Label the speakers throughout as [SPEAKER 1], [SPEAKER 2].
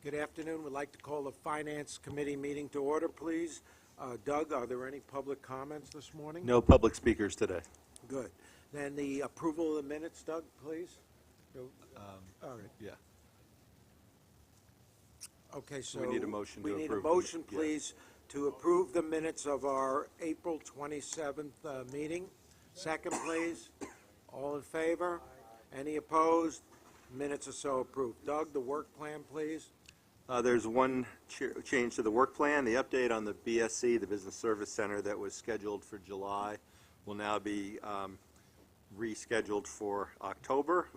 [SPEAKER 1] Good afternoon. We'd like to call the Finance Committee meeting to order, please. Doug, are there any public comments this morning?
[SPEAKER 2] No public speakers today.
[SPEAKER 1] Good. Then the approval of the minutes, Doug, please. All right.
[SPEAKER 2] Yeah.
[SPEAKER 1] Okay, so
[SPEAKER 2] We need a motion to
[SPEAKER 1] we need a
[SPEAKER 2] approve.
[SPEAKER 1] motion,
[SPEAKER 2] Yeah.
[SPEAKER 1] please, to approve the minutes of our April 27th meeting. Second, please. All in favor? Any opposed? Minutes are so approved. Doug, the work plan, please.
[SPEAKER 2] There's one change to the work plan. The update on the BSC, the Business Service Center, that was scheduled for July will now be rescheduled for October.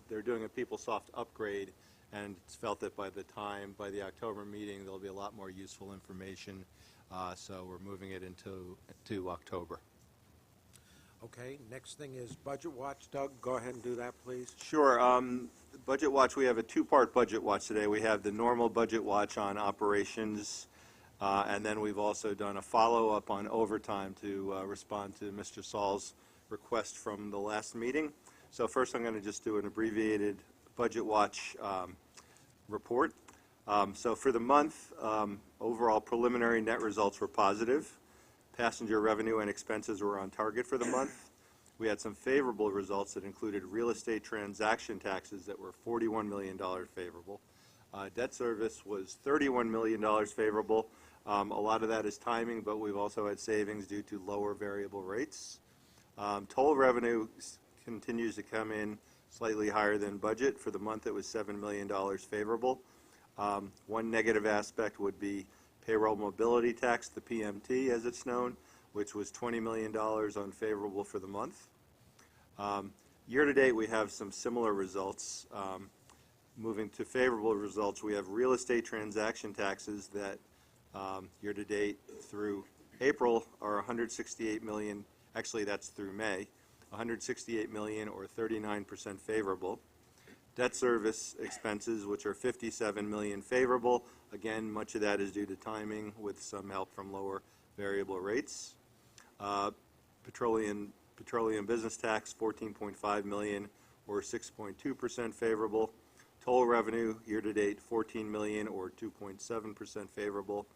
[SPEAKER 2] They're doing a PeopleSoft upgrade, and it's felt that by the October meeting, there'll be a lot more useful information. So we're moving it to October.
[SPEAKER 1] Okay, next thing is Budget Watch. Doug, go ahead and do that, please.
[SPEAKER 2] Sure. Budget Watch, we have a two-part Budget Watch today. We have the normal Budget Watch on operations, and then we've also done a follow-up on overtime to respond to Mr. Saul's request from the last meeting. So first I'm going to just do an abbreviated Budget Watch report. So for the month, overall preliminary net results were positive. Passenger revenue and expenses were on target for the month. We had some favorable results that included real estate transaction taxes that were $41 million favorable. Debt service was $31 million favorable. A lot of that is timing, but we've also had savings due to lower variable rates. Toll revenue continues to come in slightly higher than budget. For the month, it was $7 million favorable. One negative aspect would be payroll mobility tax, the PMT as it's known, which was $20 million unfavorable for the month. Year to date, we have some similar results. Moving to favorable results, we have real estate transaction taxes that year to date through April are $168 million. Actually, that's through May, $168 million or 39% favorable. Debt service expenses, which are $57 million favorable. Again, much of that is due to timing with some help from lower variable rates. Petroleum business tax, $14.5 million or 6.2% favorable. Toll revenue year-to-date, $14 million or 2.7% favorable.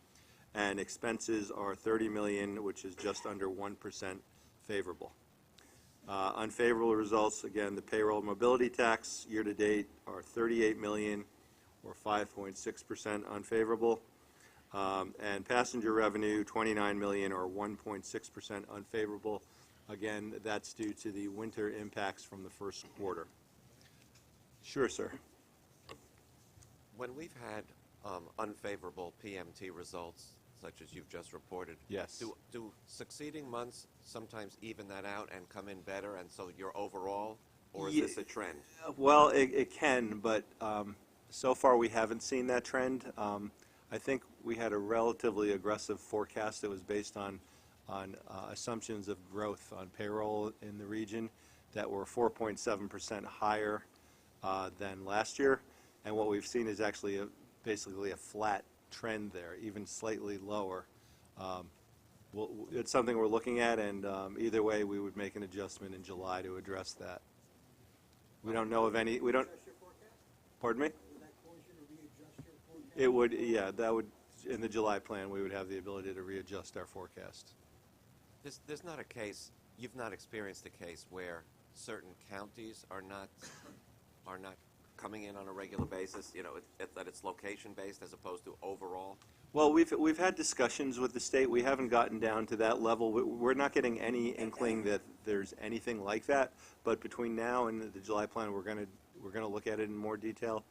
[SPEAKER 2] And expenses are $30 million, which is just under 1% favorable. Unfavorable results, again, the payroll mobility tax year-to-date are $38 million or 5.6% unfavorable. And passenger revenue, $29 million or 1.6% unfavorable. Again, that's due to the winter impacts from the first quarter. Sure, sir.
[SPEAKER 3] When we've had unfavorable PMT results, such as you've just reported,
[SPEAKER 2] yes,
[SPEAKER 3] do succeeding months sometimes even that out and come in better, and so you're overall, or is this a trend?
[SPEAKER 2] Well, it can, but so far we haven't seen that trend. I think we had a relatively aggressive forecast that was based on assumptions of growth on payroll in the region that were 4.7% higher than last year, and what we've seen is actually basically a flat trend there, even slightly lower. It's something we're looking at, and either way we would make an adjustment in July to address that. We don't know of any. We don't. Pardon me?
[SPEAKER 4] Would that cause you to readjust your forecast?
[SPEAKER 2] It would, yeah, that would, in the July plan, we would have the ability to readjust our forecast.
[SPEAKER 3] There's not a case, you've not experienced a case where certain counties are not coming in on a regular basis, you know, that it's location-based as opposed to overall?
[SPEAKER 2] Well, we've had discussions with the state. We haven't gotten down to that level. We're not getting any inkling that there's anything like that. But between now and the July plan, we're going to look at it in more detail,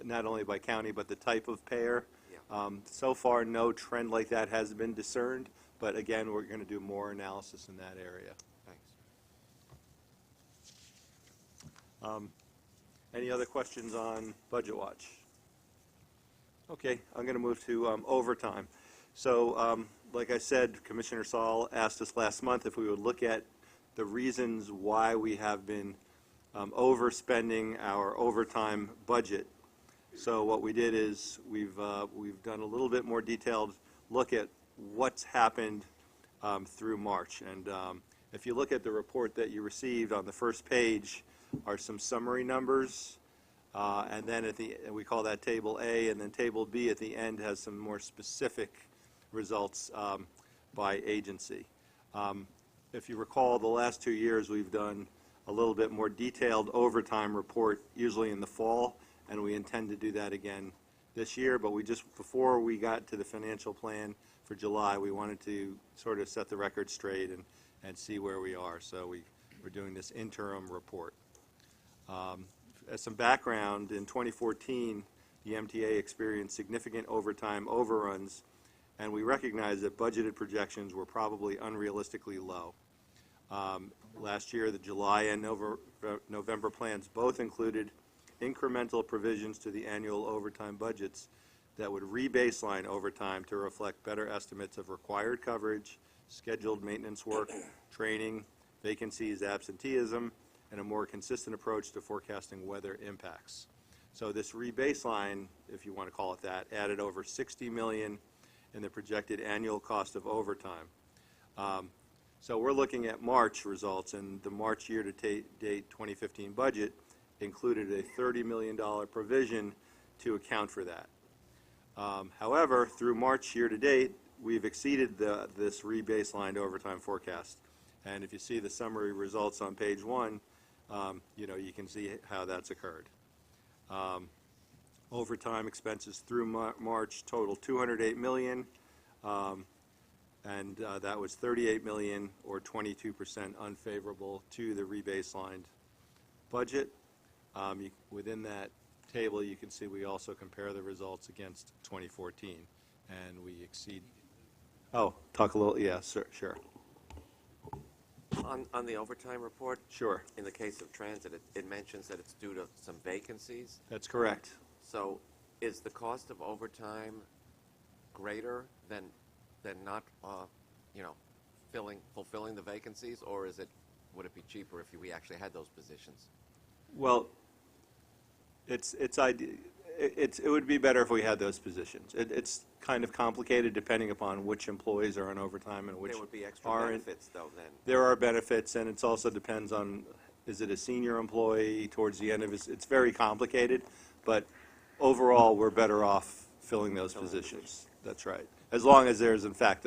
[SPEAKER 2] not only by county but the type of payer.
[SPEAKER 3] Yeah.
[SPEAKER 2] So far, no trend like that has been discerned. But again, we're going to do more analysis in that area.
[SPEAKER 3] Thanks.
[SPEAKER 2] Any other questions on Budget Watch? Okay, I'm going to move to overtime. So, like I said, Commissioner Saul asked us last month if we would look at the reasons why we have been overspending our overtime budget. So what we did is we've done a little bit more detailed look at what's happened through March. And if you look at the report that you received, on the first page are some summary numbers. And then we call that Table A, and then Table B at the end has some more specific results by agency. If you recall, the last 2 years, we've done a little bit more detailed overtime report, usually in the fall, and we intend to do that again this year. But before we got to the financial plan for July, we wanted to sort of set the record straight and see where we are. So we're doing this interim report. As some background, in 2014, the MTA experienced significant overtime overruns, and we recognize that budgeted projections were probably unrealistically low. Last year, the July and November plans both included incremental provisions to the annual overtime budgets that would re-baseline overtime to reflect better estimates of required coverage, scheduled maintenance work, training, vacancies, absenteeism, and a more consistent approach to forecasting weather impacts. So this re-baseline, if you want to call it that, added over $60 million in the projected annual cost of overtime. So we're looking at March results, and the March year-to-date 2015 budget included a $30 million provision to account for that. However, through March year-to-date, we've exceeded this re-baselined overtime forecast. And if you see the summary results on page 1, you can see how that's occurred. Overtime expenses through March total $208 million. And that was $38 million, or 22% unfavorable to the rebaselined budget. Within that table, you can see we also compare the results against 2014, and we exceed. Oh, talk a little, yeah, sure.
[SPEAKER 3] On the overtime report,
[SPEAKER 2] Sure.
[SPEAKER 3] in the case of transit, it mentions that it's due to some vacancies.
[SPEAKER 2] That's correct.
[SPEAKER 3] So is the cost of overtime greater than not, fulfilling the vacancies, or would it be cheaper if we actually had those positions?
[SPEAKER 2] Well, it would be better if we had those positions. It's kind of complicated depending upon which employees are on overtime and which
[SPEAKER 3] There would be extra
[SPEAKER 2] aren't.
[SPEAKER 3] benefits, though, then.
[SPEAKER 2] There are benefits, and it also depends on, is it a senior employee towards the end of it's very complicated, but overall, we're better off filling those positions. That's right. As long as there's, in fact,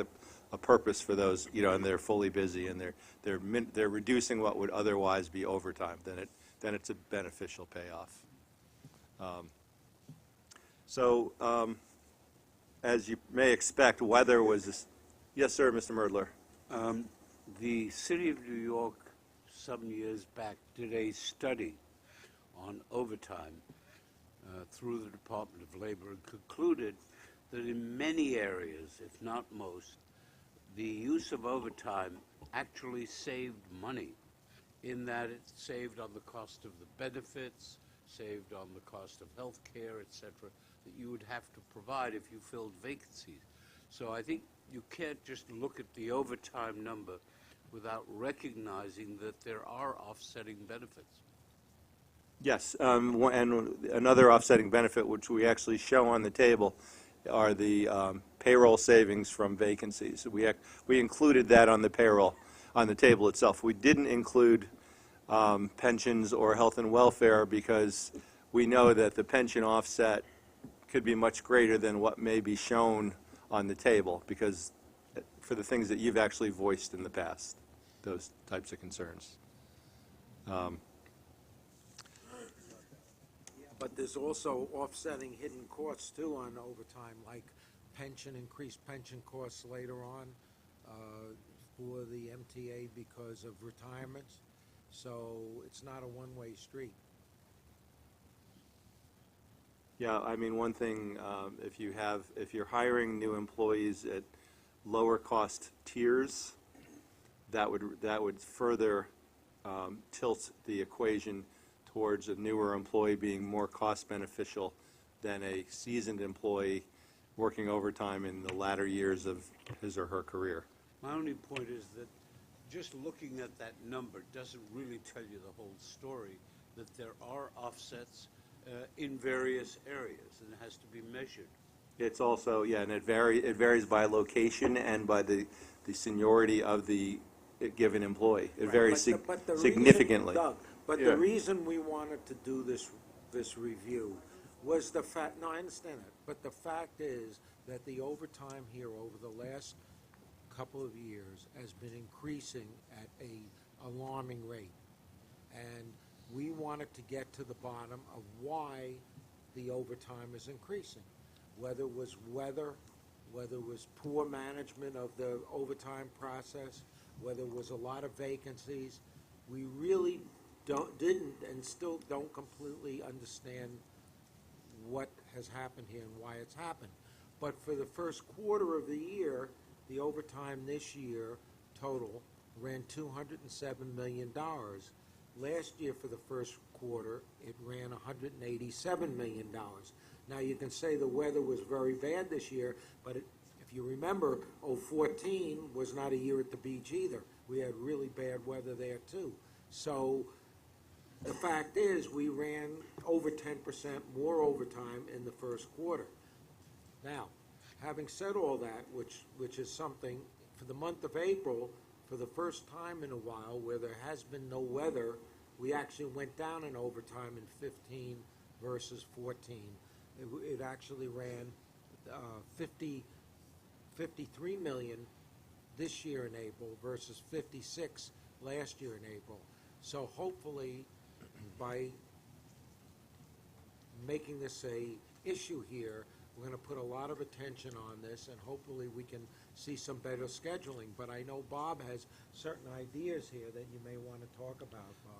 [SPEAKER 2] a purpose for those, and they're fully busy, and they're reducing what would otherwise be overtime, then it's a beneficial payoff. As you may expect, weather was, yes, sir, Mr. Merdler.
[SPEAKER 5] The City of New York, some years back, did a study on overtime through the Department of Labor and concluded that in many areas, if not most, the use of overtime actually saved money, in that it saved on the cost of the benefits, saved on the cost of health care, et cetera, that you would have to provide if you filled vacancies. So I think you can't just look at the overtime number without recognizing that there are offsetting benefits.
[SPEAKER 2] Yes, and another offsetting benefit, which we actually show on the table, are the payroll savings from vacancies. We included that on the table itself. We didn't include pensions or health and welfare because we know that the pension offset could be much greater than what may be shown on the table, because for the things that you've actually voiced in the past, those types of concerns.
[SPEAKER 1] But there's also offsetting hidden costs too on overtime, like increased pension costs later on for the MTA because of retirements. So it's not a one-way street.
[SPEAKER 2] Yeah, I mean, one thing, if you're hiring new employees at lower cost tiers, that would further tilt the equation towards a newer employee being more cost beneficial than a seasoned employee working overtime in the latter years of his or her career.
[SPEAKER 5] My only point is that just looking at that number doesn't really tell you the whole story, that there are offsets in various areas, and it has to be measured.
[SPEAKER 2] It's also, yeah, and it varies by location and by the seniority of the given employee. It varies significantly.
[SPEAKER 1] Doug, but the reason we wanted to do this this review was the fact, no, I understand that, but the fact is that the overtime here over the last couple of years has been increasing at a alarming rate. And we wanted to get to the bottom of why the overtime is increasing. Whether it was weather, whether it was poor management of the overtime process, whether it was a lot of vacancies. We really didn't and still don't completely understand what has happened here and why it's happened. But for the first quarter of the year, the overtime this year total ran $207 million. Last year for the first quarter, it ran $187 million. Now, you can say the weather was very bad this year, but if you remember, 2014 was not a year at the beach either. We had really bad weather there, too. So the fact is, we ran over 10% more overtime in the first quarter. Now, having said all that, which is something, for the month of April, for the first time in a while, where there has been no weather, we actually went down in overtime in 15 versus 14. It actually ran 53 million this year in April versus 56 last year in April. So hopefully, by making this a issue here, we're going to put a lot of attention on this, and hopefully we can see some better scheduling. But I know Bob has certain ideas here that you may want to talk about, Bob.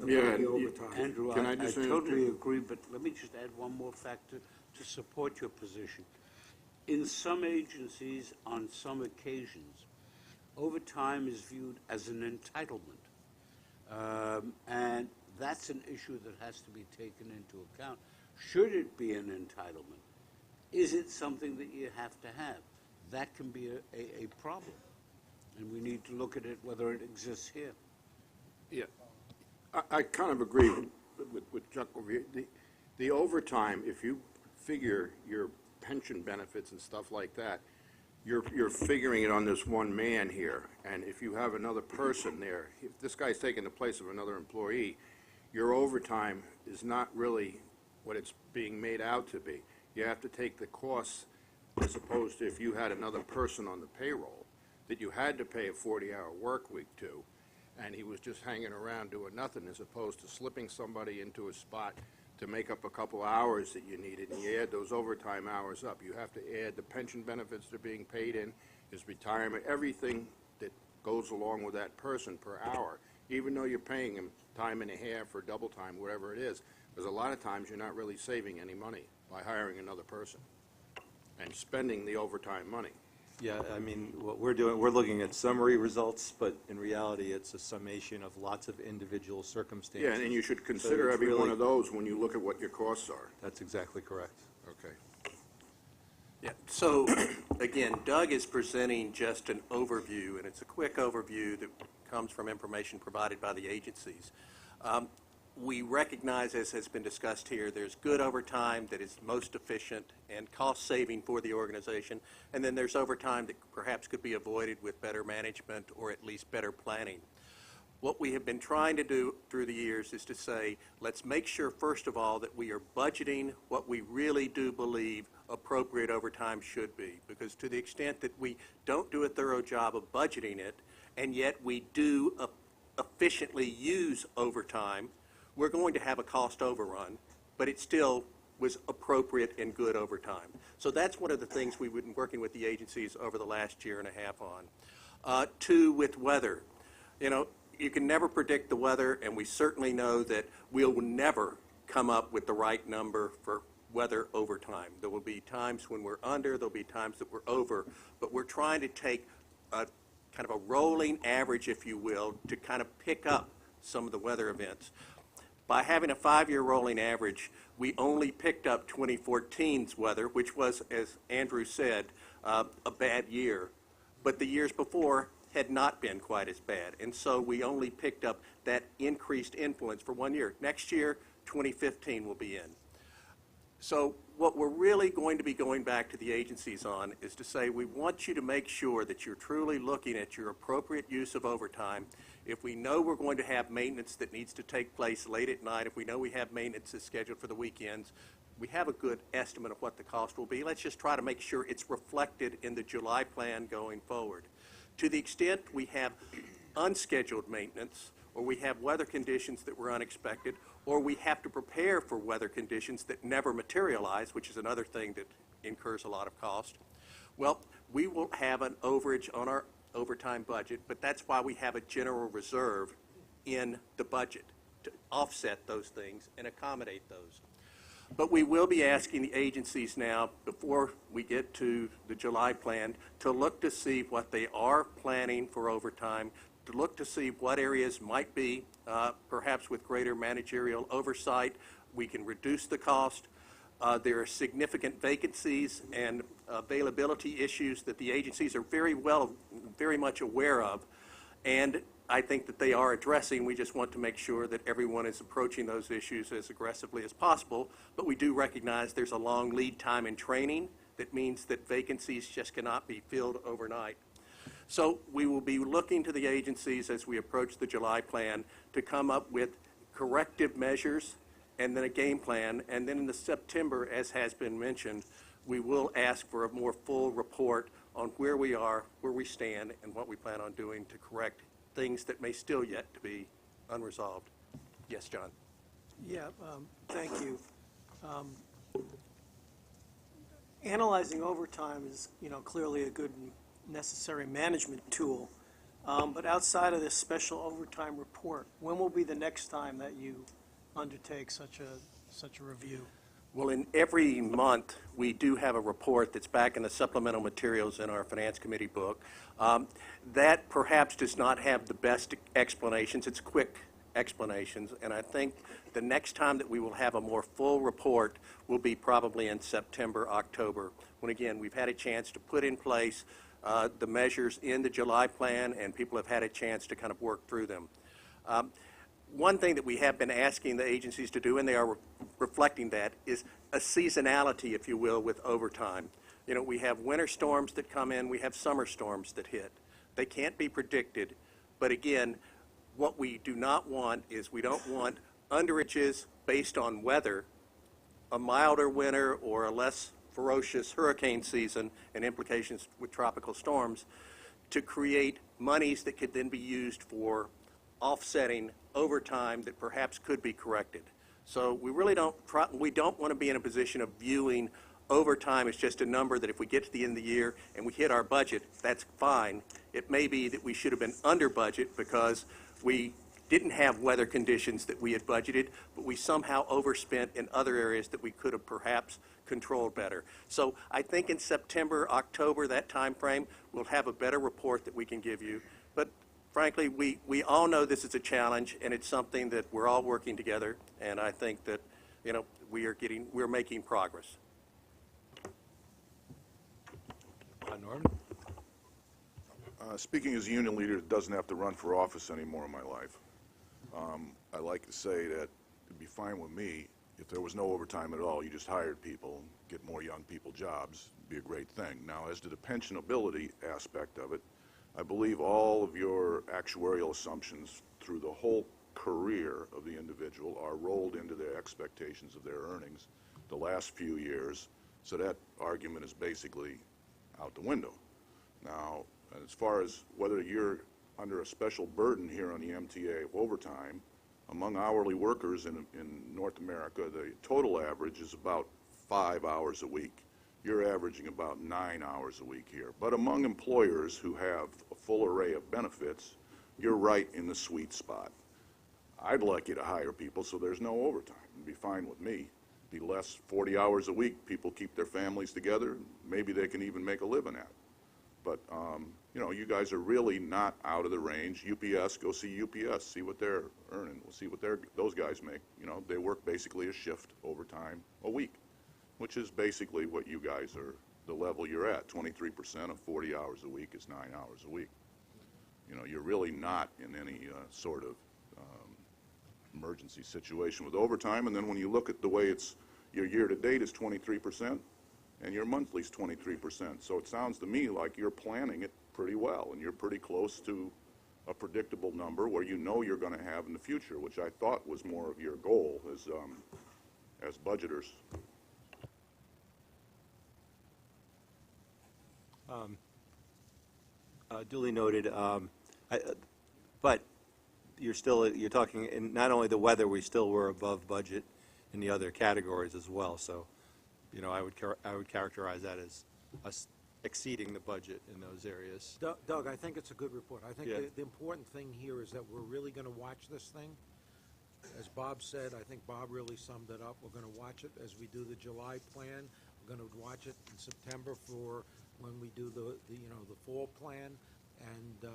[SPEAKER 5] Yeah,
[SPEAKER 1] the overtime.
[SPEAKER 5] Andrew,
[SPEAKER 6] Can
[SPEAKER 5] I
[SPEAKER 6] I just
[SPEAKER 5] totally agree, but let me just add one more factor to support your position. In some agencies, on some occasions, overtime is viewed as an entitlement. And that's an issue that has to be taken into account. Should it be an entitlement? Is it something that you have to have? That can be a problem. And we need to look at it, whether it exists here.
[SPEAKER 6] Yeah, I kind of agree with Chuck over here. The overtime, if you figure your pension benefits and stuff like that, you're figuring it on this one man here. And if you have another person there, if this guy's taking the place of another employee, your overtime is not really what it's being made out to be. You have to take the costs, as opposed to if you had another person on the payroll that you had to pay a 40-hour work week to, and he was just hanging around doing nothing, as opposed to slipping somebody into a spot to make up a couple hours that you needed, and you add those overtime hours up. You have to add the pension benefits that are being paid in, his retirement, everything that goes along with that person per hour, even though you're paying him time and a half or double time, whatever it is, because a lot of times you're not really saving any money by hiring another person and spending the overtime money.
[SPEAKER 2] Yeah, I mean, what we're doing, we're looking at summary results, but in reality, it's a summation of lots of individual circumstances.
[SPEAKER 6] Yeah, and you should
[SPEAKER 2] So
[SPEAKER 6] consider
[SPEAKER 2] it's
[SPEAKER 6] every
[SPEAKER 2] really-
[SPEAKER 6] one of those when you look at what your costs are.
[SPEAKER 2] That's exactly correct.
[SPEAKER 6] Okay.
[SPEAKER 7] Yeah, so, again, Doug is presenting just an overview, and it's a quick overview that comes from information provided by the agencies. We recognize, as has been discussed here, there's good overtime that is most efficient and cost-saving for the organization, and then there's overtime that perhaps could be avoided with better management or at least better planning. What we have been trying to do through the years is to say, let's make sure, first of all, that we are budgeting what we really do believe appropriate overtime should be, because to the extent that we don't do a thorough job of budgeting it, and yet we do efficiently use overtime, we're going to have a cost overrun, but it still was appropriate and good overtime. So that's one of the things we've been working with the agencies over the last year and a half on. Two, with weather. You know, you can never predict the weather, and we certainly know that we'll never come up with the right number for weather overtime. There will be times when we're under, there'll be times that we're over, but we're trying to take a kind of a rolling average, if you will, to kind of pick up some of the weather events. By having a 5-year rolling average, we only picked up 2014's weather, which was, as Andrew said, a bad year. But the years before had not been quite as bad. And so we only picked up that increased influence for 1 year. Next year, 2015 will be in. So what we're really going to be going back to the agencies on is to say we want you to make sure that you're truly looking at your appropriate use of overtime If we know we're going to have maintenance that needs to take place late at night, if we know we have maintenance that's scheduled for the weekends, we have a good estimate of what the cost will be. Let's just try to make sure it's reflected in the July plan going forward. To the extent we have unscheduled maintenance, or we have weather conditions that were unexpected, or we have to prepare for weather conditions that never materialize, which is another thing that incurs a lot of cost, well, we will have an overage on our overtime budget, but that's why we have a general reserve in the budget to offset those things and accommodate those. But we will be asking the agencies now, before we get to the July plan, to look to see what they are planning for overtime, to look to see what areas might be, perhaps with greater managerial oversight, we can reduce the cost. There are significant vacancies and availability issues that the agencies are very much aware of, and I think that they are addressing. We just want to make sure that everyone is approaching those issues as aggressively as possible, but we do recognize there's a long lead time in training. That means that vacancies just cannot be filled overnight. So we will be looking to the agencies as we approach the July plan to come up with corrective measures and then a game plan. And then in the September, as has been mentioned, we will ask for a more full report on where we are, where we stand, and what we plan on doing to correct things that may still yet to be unresolved. Yes, John?
[SPEAKER 4] Yeah, thank you. Analyzing overtime is, clearly a good and necessary management tool. But outside of this special overtime report, when will be the next time that you undertake such a review?
[SPEAKER 7] Well, in every month, we do have a report that's back in the supplemental materials in our Finance Committee book. That perhaps does not have the best explanations. It's quick explanations, and I think the next time that we will have a more full report will be probably in September, October, when again, we've had a chance to put in place the measures in the July plan, and people have had a chance to kind of work through them. One thing that we have been asking the agencies to do, and they are reflecting that, is a seasonality, if you will, with overtime. We have winter storms that come in, we have summer storms that hit. They can't be predicted, but again, what we do not want is we don't want underages based on weather, a milder winter or a less ferocious hurricane season and implications with tropical storms, to create monies that could then be used for offsetting overtime that perhaps could be corrected. So we really don't want to be in a position of viewing overtime as just a number that if we get to the end of the year and we hit our budget, that's fine. It may be that we should have been under budget because we didn't have weather conditions that we had budgeted, but we somehow overspent in other areas that we could have perhaps controlled better. So I think in September, October, that time frame, we'll have a better report that we can give you. But frankly, we all know this is a challenge, and it's something that we're all working together, and I think that, we're making progress.
[SPEAKER 1] Norman?
[SPEAKER 8] Speaking as a union leader that doesn't have to run for office anymore in my life, I like to say that it'd be fine with me if there was no overtime at all. You just hired people and get more young people jobs. It'd be a great thing. Now, as to the pensionability aspect of it, I believe all of your actuarial assumptions through the whole career of the individual are rolled into their expectations of their earnings the last few years, so that argument is basically out the window. Now, as far as whether you're under a special burden here on the MTA overtime, among hourly workers in North America, the total average is about 5 hours a week. You're averaging about 9 hours a week here. But among employers who have a full array of benefits, you're right in the sweet spot. I'd like you to hire people so there's no overtime. It'd be fine with me. Be less 40 hours a week. People keep their families together. Maybe they can even make a living at it. But, you guys are really not out of the range. UPS, go see UPS, see what they're earning. We'll see what those guys make. They work basically a shift overtime a week, which is basically what you guys are, the level you're at. 23% of 40 hours a week is 9 hours a week. You're really not in any sort of emergency situation with overtime. And then when you look at the way your year-to-date is 23%, and your monthly is 23%. So it sounds to me like you're planning it pretty well, and you're pretty close to a predictable number where you know you're going to have in the future, which I thought was more of your goal as budgeters.
[SPEAKER 2] Duly noted. But you're talking, in not only the weather, we still were above budget in the other categories as well. So, I would characterize that as us exceeding the budget in those areas.
[SPEAKER 1] Doug, I think it's a good report. I think
[SPEAKER 2] Yeah.
[SPEAKER 1] the important thing here is that we're really going to watch this thing. As Bob said, I think Bob really summed it up. We're going to watch it as we do the July plan. We're going to watch it in September for when we do the fall plan. And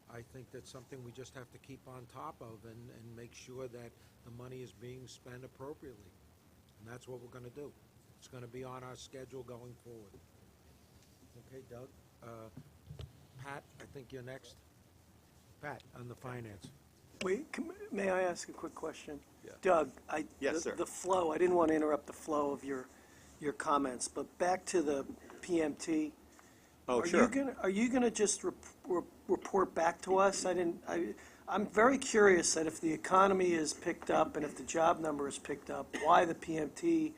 [SPEAKER 1] I think that's something we just have to keep on top of and make sure that the money is being spent appropriately. And that's what we're going to do. It's going to be on our schedule going forward. Okay, Doug. Pat, I think you're next. Pat, on the finance.
[SPEAKER 4] Wait, may I ask a quick question?
[SPEAKER 2] Yeah.
[SPEAKER 4] Doug,
[SPEAKER 2] Yes, sir.
[SPEAKER 4] the flow, I didn't want to interrupt the flow of your comments, but back to the PMT.
[SPEAKER 2] Oh,
[SPEAKER 4] Are
[SPEAKER 2] sure.
[SPEAKER 4] Are you gonna just report back to us? I'm very curious that if the economy is picked up and if the job number is picked up, why the PMT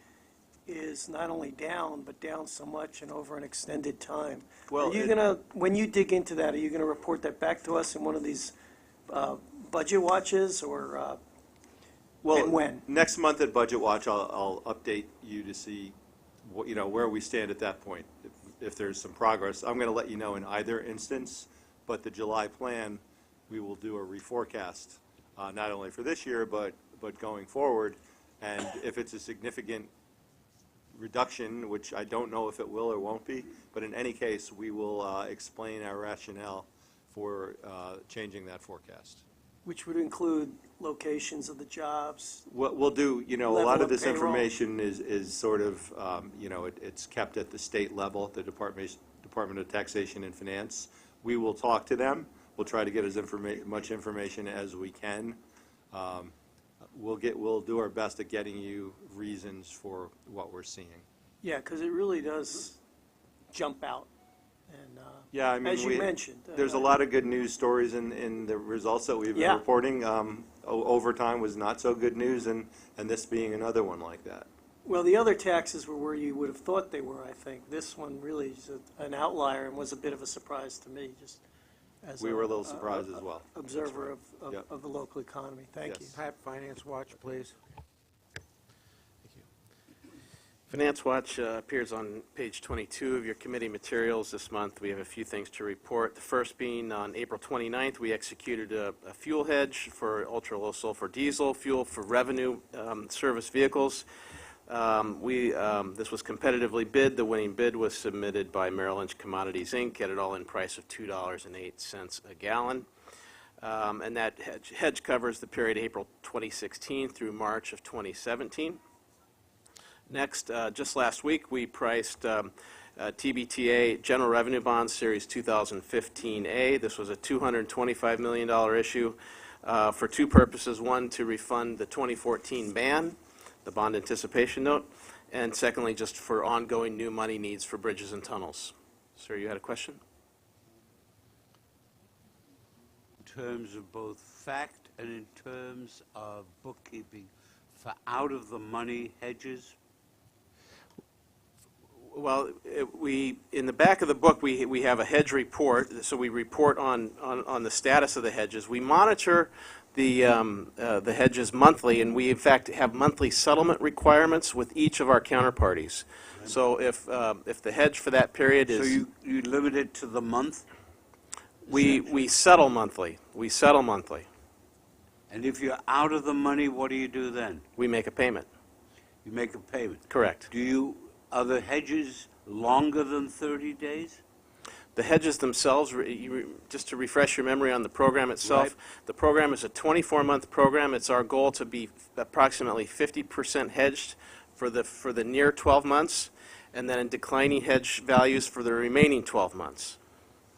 [SPEAKER 4] is not only down, but down so much and over an extended time.
[SPEAKER 2] Well,
[SPEAKER 4] Are you gonna, when you dig into that, are you gonna report that back to us in one of these budget watches, or, and when?
[SPEAKER 2] Next month at Budget Watch, I'll update you to see where we stand at that point, if there's some progress. I'm going to let you know in either instance, but the July plan, we will do a reforecast, not only for this year, but going forward. And if it's a significant reduction, which I don't know if it will or won't be, but in any case, we will explain our rationale for changing that forecast.
[SPEAKER 4] Which would include locations of the jobs.
[SPEAKER 2] What we'll do, a
[SPEAKER 4] Level
[SPEAKER 2] lot of
[SPEAKER 4] of
[SPEAKER 2] this
[SPEAKER 4] payroll.
[SPEAKER 2] information is sort of, it's kept at the state level, the Department of Taxation and Finance. We will talk to them. We'll try to get as much information as we can. We'll do our best at getting you reasons for what we're seeing.
[SPEAKER 4] Yeah, because it really does jump out. And
[SPEAKER 2] Yeah, I mean,
[SPEAKER 4] as you mentioned,
[SPEAKER 2] there's a lot of good news stories in the results that we've been
[SPEAKER 4] Yeah.
[SPEAKER 2] reporting. Overtime was not so good news, and this being another one like that.
[SPEAKER 4] well, the other taxes were where you would have thought they were, I think. This one really is an outlier and was a bit of a surprise to me, just as
[SPEAKER 2] We were a little surprised as well.
[SPEAKER 4] observer
[SPEAKER 2] Yep.
[SPEAKER 4] of the local economy. Thank you.
[SPEAKER 2] Yes.
[SPEAKER 1] Pat, Finance Watch, please.
[SPEAKER 9] Finance Watch appears on page 22 of your committee materials this month. We have a few things to report. The first being on April 29th, we executed a fuel hedge for ultra-low sulfur diesel, fuel for revenue service vehicles. This was competitively bid. The winning bid was submitted by Merrill Lynch Commodities, Inc. at an all-in price of $2.08 a gallon. And that hedge covers the period April 2016 through March of 2017. Next, just last week, we priced TBTA General Revenue Bonds Series 2015A. This was a $225 million issue for two purposes. One, to refund the 2014 ban, the bond anticipation note, and secondly, just for ongoing new money needs for bridges and tunnels. Sir, you had a question?
[SPEAKER 5] In terms of both fact and in terms of bookkeeping, for out-of-the-money hedges?
[SPEAKER 9] Well, in the back of the book, we have a hedge report, so we report on the status of the hedges. We monitor the hedges monthly, and we, in fact, have monthly settlement requirements with each of our counterparties. So if the hedge for that period is...
[SPEAKER 5] So you limit it to the month?
[SPEAKER 9] We settle monthly. We settle monthly.
[SPEAKER 5] And if you're out of the money, what do you do then?
[SPEAKER 9] We make a payment.
[SPEAKER 5] You make a payment.
[SPEAKER 9] Correct.
[SPEAKER 5] Are the hedges longer than 30 days?
[SPEAKER 9] The hedges themselves, just to refresh your memory on the program itself, the program is a 24-month program. It's our goal to be approximately 50% hedged for the near 12 months, and then in declining hedge values for the remaining 12 months.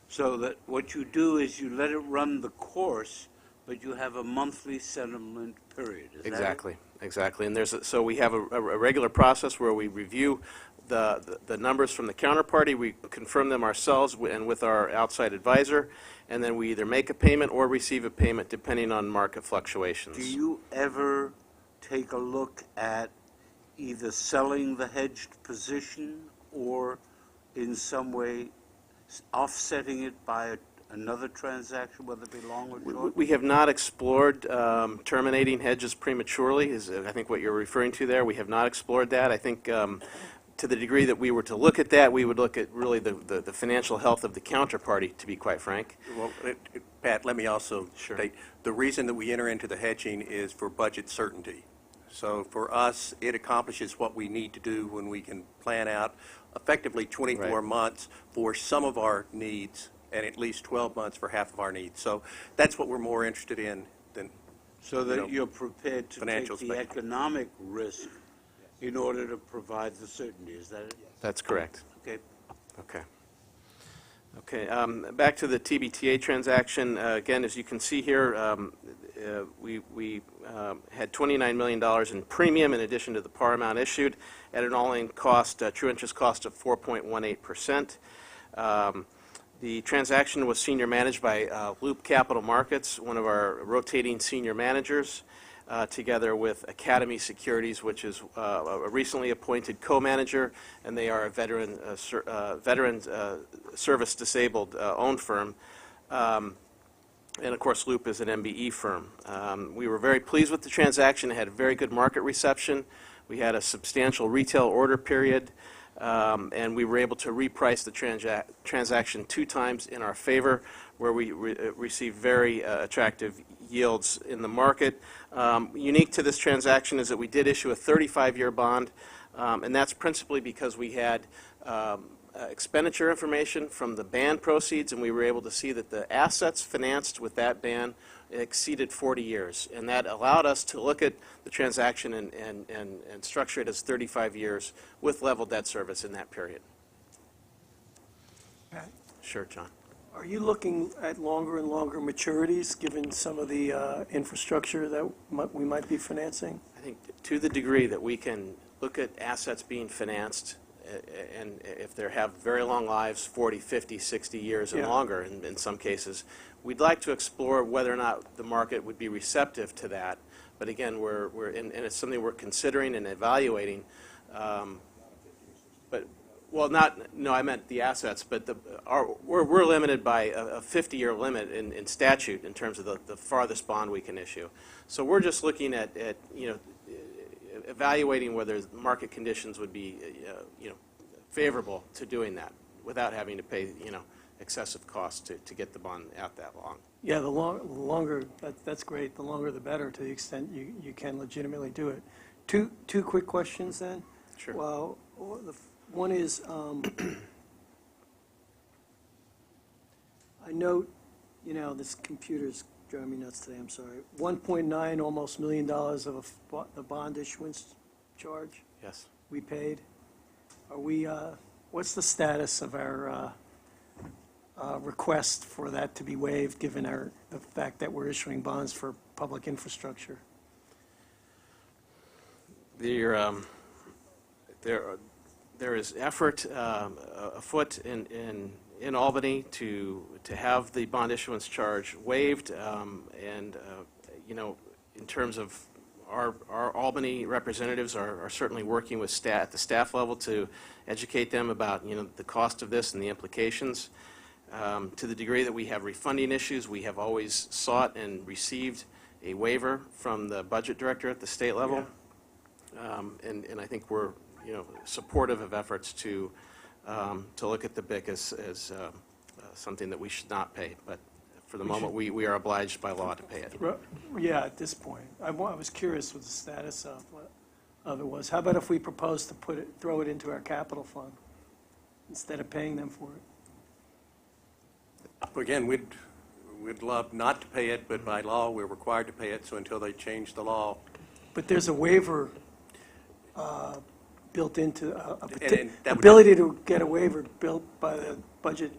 [SPEAKER 5] So that what you do is you let it run the course, but you have a monthly settlement period. Is that it?
[SPEAKER 9] Exactly. And so we have a regular process where we review the numbers from the counterparty, we confirm them ourselves and with our outside advisor, and then we either make a payment or receive a payment depending on market fluctuations.
[SPEAKER 5] Do you ever take a look at either selling the hedged position or in some way offsetting it by another transaction, whether it be long or short?
[SPEAKER 9] We have not explored terminating hedges prematurely, is I think what you're referring to there. We have not explored that. I think to the degree that we were to look at that, we would look at really the financial health of the counterparty, to be quite frank.
[SPEAKER 7] Well, Pat, let me also
[SPEAKER 9] Sure.
[SPEAKER 7] state, the reason that we enter into the hedging is for budget certainty. So for us, it accomplishes what we need to do when we can plan out effectively 24
[SPEAKER 9] Right.
[SPEAKER 7] months for some of our needs and at least 12 months for half of our needs. So that's what we're more interested in than,
[SPEAKER 5] So that
[SPEAKER 7] you know,
[SPEAKER 5] you're prepared to take
[SPEAKER 7] financial
[SPEAKER 5] the
[SPEAKER 7] spectrum.
[SPEAKER 5] economic risk in order to provide the certainty, is that it?
[SPEAKER 9] That's correct.
[SPEAKER 5] Okay.
[SPEAKER 9] Okay. Okay, back to the TBTA transaction. Again, as you can see here, we had $29 million in premium in addition to the par amount issued at an all-in cost, true interest cost of 4.18%. The transaction was senior managed by Loop Capital Markets, one of our rotating senior managers, together with Academy Securities, which is a recently appointed co-manager, and they are a veteran service disabled owned firm. And of course, Loop is an MBE firm. We were very pleased with the transaction. It had a very good market reception. We had a substantial retail order period, and we were able to reprice the transaction 2 times in our favor, where we received very attractive yields in the market. Unique to this transaction is that we did issue a 35-year bond, and that's principally because we had expenditure information from the band proceeds, and we were able to see that the assets financed with that band exceeded 40 years. And that allowed us to look at the transaction and structure it as 35 years with level debt service in that period.
[SPEAKER 4] Pat?
[SPEAKER 9] Sure, John.
[SPEAKER 4] Are you looking at longer and longer maturities, given some of the infrastructure that we might be financing?
[SPEAKER 9] I think to the degree that we can look at assets being financed, and if they have very long lives, 40, 50, 60 years and
[SPEAKER 4] Yeah.
[SPEAKER 9] longer in some cases, we'd like to explore whether or not the market would be receptive to that. But again, and it's something we're considering and evaluating. But, well, no, I meant the assets, but we're limited by a 50-year limit in statute in terms of the farthest bond we can issue. So we're just looking at evaluating whether market conditions would be, favorable to doing that without having to pay, excessive costs to get the bond out that long.
[SPEAKER 4] Yeah, the longer, that's great. The longer the better, to the extent you can legitimately do it. Two quick questions then.
[SPEAKER 9] Sure.
[SPEAKER 4] Well, one is, I note, this computer's driving me nuts today, I'm sorry. 1.9 almost $1 million of the bond issuance charge
[SPEAKER 9] Yes.
[SPEAKER 4] we paid. Are we, what's the status of our request for that to be waived, given the fact that we're issuing bonds for public infrastructure?
[SPEAKER 9] There is effort afoot in Albany to have the bond issuance charge waived, and in terms of our Albany representatives are certainly working with at the staff level to educate them about the cost of this and the implications. To the degree that we have refunding issues, we have always sought and received a waiver from the budget director at the state level. And I think we're supportive of efforts to look at the BIC as something that we should not pay, but for the moment we are obliged by law to pay it.
[SPEAKER 4] Yeah, at this point. I was curious what the status of it was. How about if we propose to throw it into our capital fund instead of paying them for it?
[SPEAKER 7] again, we'd love not to pay it, but by law, we're required to pay it, so until they change the law.
[SPEAKER 4] But there's a waiver built into,
[SPEAKER 7] And that would-
[SPEAKER 4] ability to get a waiver built by the budget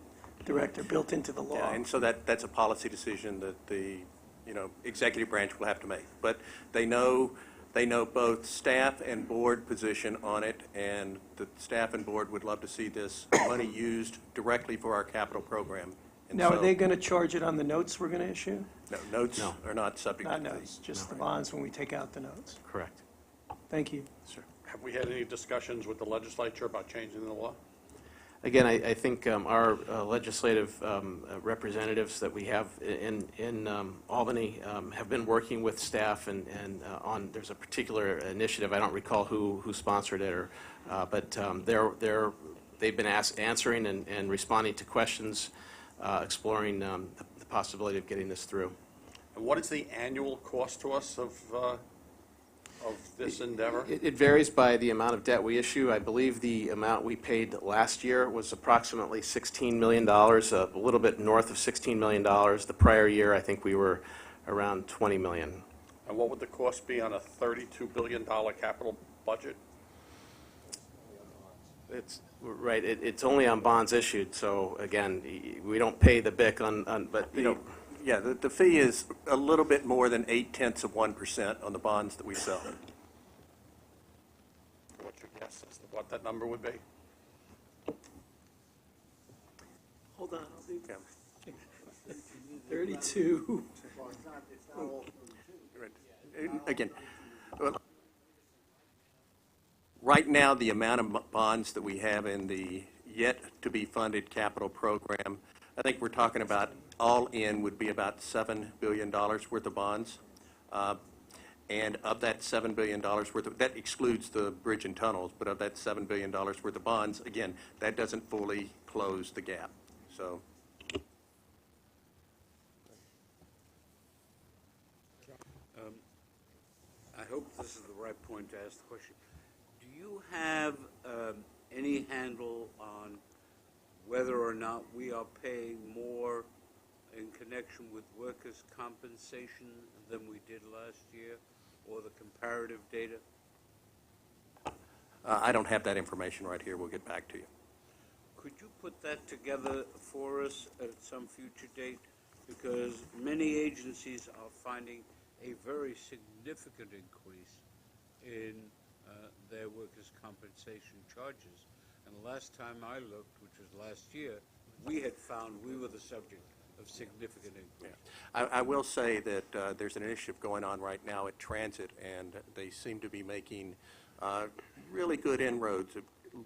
[SPEAKER 4] director, built into the law.
[SPEAKER 7] Yeah, and so that's a policy decision that the, executive branch will have to make. But they know They know both staff and board position on it, and the staff and board would love to see this money used directly for our capital program. And
[SPEAKER 4] Now, are
[SPEAKER 7] so-
[SPEAKER 4] they going to charge it on the notes we're going to issue?
[SPEAKER 7] No, notes
[SPEAKER 9] No.
[SPEAKER 7] are not subject to
[SPEAKER 4] Not
[SPEAKER 7] fees.
[SPEAKER 4] notes, just the bonds when we take out the notes.
[SPEAKER 9] Correct.
[SPEAKER 4] Thank you.
[SPEAKER 10] Have we had any discussions with the legislature about changing the law?
[SPEAKER 9] Again, I think our legislative representatives that we have in Albany have been working with staff and there's a particular initiative, I don't recall who sponsored it, but they've been answering and responding to questions, exploring the possibility of getting this through.
[SPEAKER 10] And what is the annual cost to us of this endeavor?
[SPEAKER 9] It varies by the amount of debt we issue. I believe the amount we paid last year was approximately $16 million, a little bit north of $16 million. The prior year, I think we were around $20 million.
[SPEAKER 10] And what would the cost be on a $32 billion capital budget?
[SPEAKER 9] Right, it's only on bonds issued, so again, we don't pay the BIC on but
[SPEAKER 7] You know, yeah, the fee is a little bit more than 0.8% on the bonds that we sell.
[SPEAKER 10] What's your guess as to what that number would be?
[SPEAKER 4] Hold on, I'll do 32.
[SPEAKER 7] Again, well, right now, the amount of bonds that we have in the yet-to-be-funded capital program, I think we're talking about all in would be about $7 billion worth of bonds. And of that $7 billion worth of, that excludes the bridge and tunnels, but of that $7 billion worth of bonds, again, that doesn't fully close the gap. So,
[SPEAKER 5] I hope this is the right point to ask the question. Do you have any handle on whether or not we are paying more in connection with workers' compensation than we did last year, or the comparative data?
[SPEAKER 7] I don't have that information right here. We'll get back to you.
[SPEAKER 5] Could you put that together for us at some future date? Because many agencies are finding a very significant increase in their workers' compensation charges. And the last time I looked, which was last year, we had found we were the subject of significant increase.
[SPEAKER 7] I will say that there's an initiative going on right now at Transit, and they seem to be making really good inroads,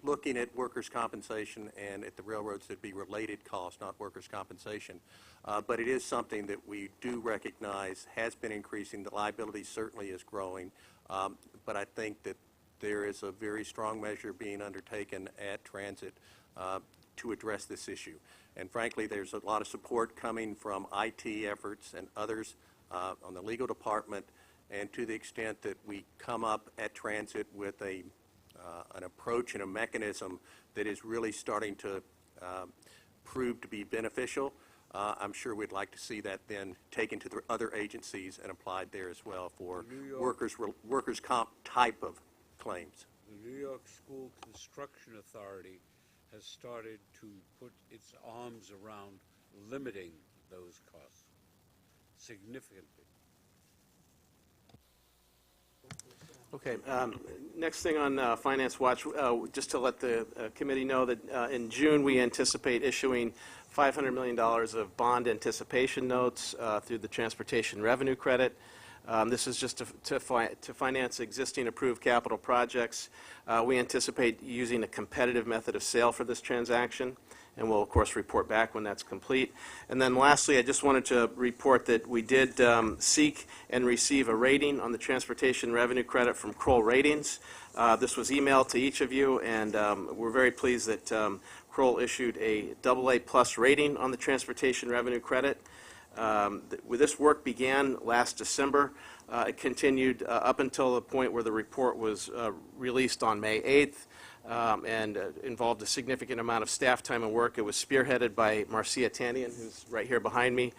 [SPEAKER 7] looking at workers' compensation and at the railroads that'd be related costs, not workers' compensation. But it is something that we do recognize has been increasing. The liability certainly is growing. But I think that there is a very strong measure being undertaken at Transit to address this issue. And frankly, there's a lot of support coming from IT efforts and others on the legal department. And to the extent that we come up at Transit with an approach and a mechanism that is really starting to prove to be beneficial, I'm sure we'd like to see that then taken to the other agencies and applied there as well for workers' comp type of claims.
[SPEAKER 5] The New York School Construction Authority has started to put its arms around limiting those costs significantly.
[SPEAKER 9] Okay, next thing on Finance Watch, just to let the committee know that in June we anticipate issuing $500 million of bond anticipation notes through the Transportation Revenue Credit. This is just to finance existing approved capital projects. We anticipate using a competitive method of sale for this transaction, and we'll, of course, report back when that's complete. And then lastly, I just wanted to report that we did seek and receive a rating on the Transportation Revenue Credit from Kroll Ratings. This was emailed to each of you, and we're very pleased that Kroll issued a AA+ rating on the Transportation Revenue Credit. This work began last December. It continued up until the point where the report was released on May 8th and involved a significant amount of staff time and work. It was spearheaded by Marcia Tanian, who's right here behind me,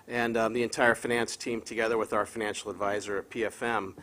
[SPEAKER 9] and the entire finance team together with our financial advisor at PFM.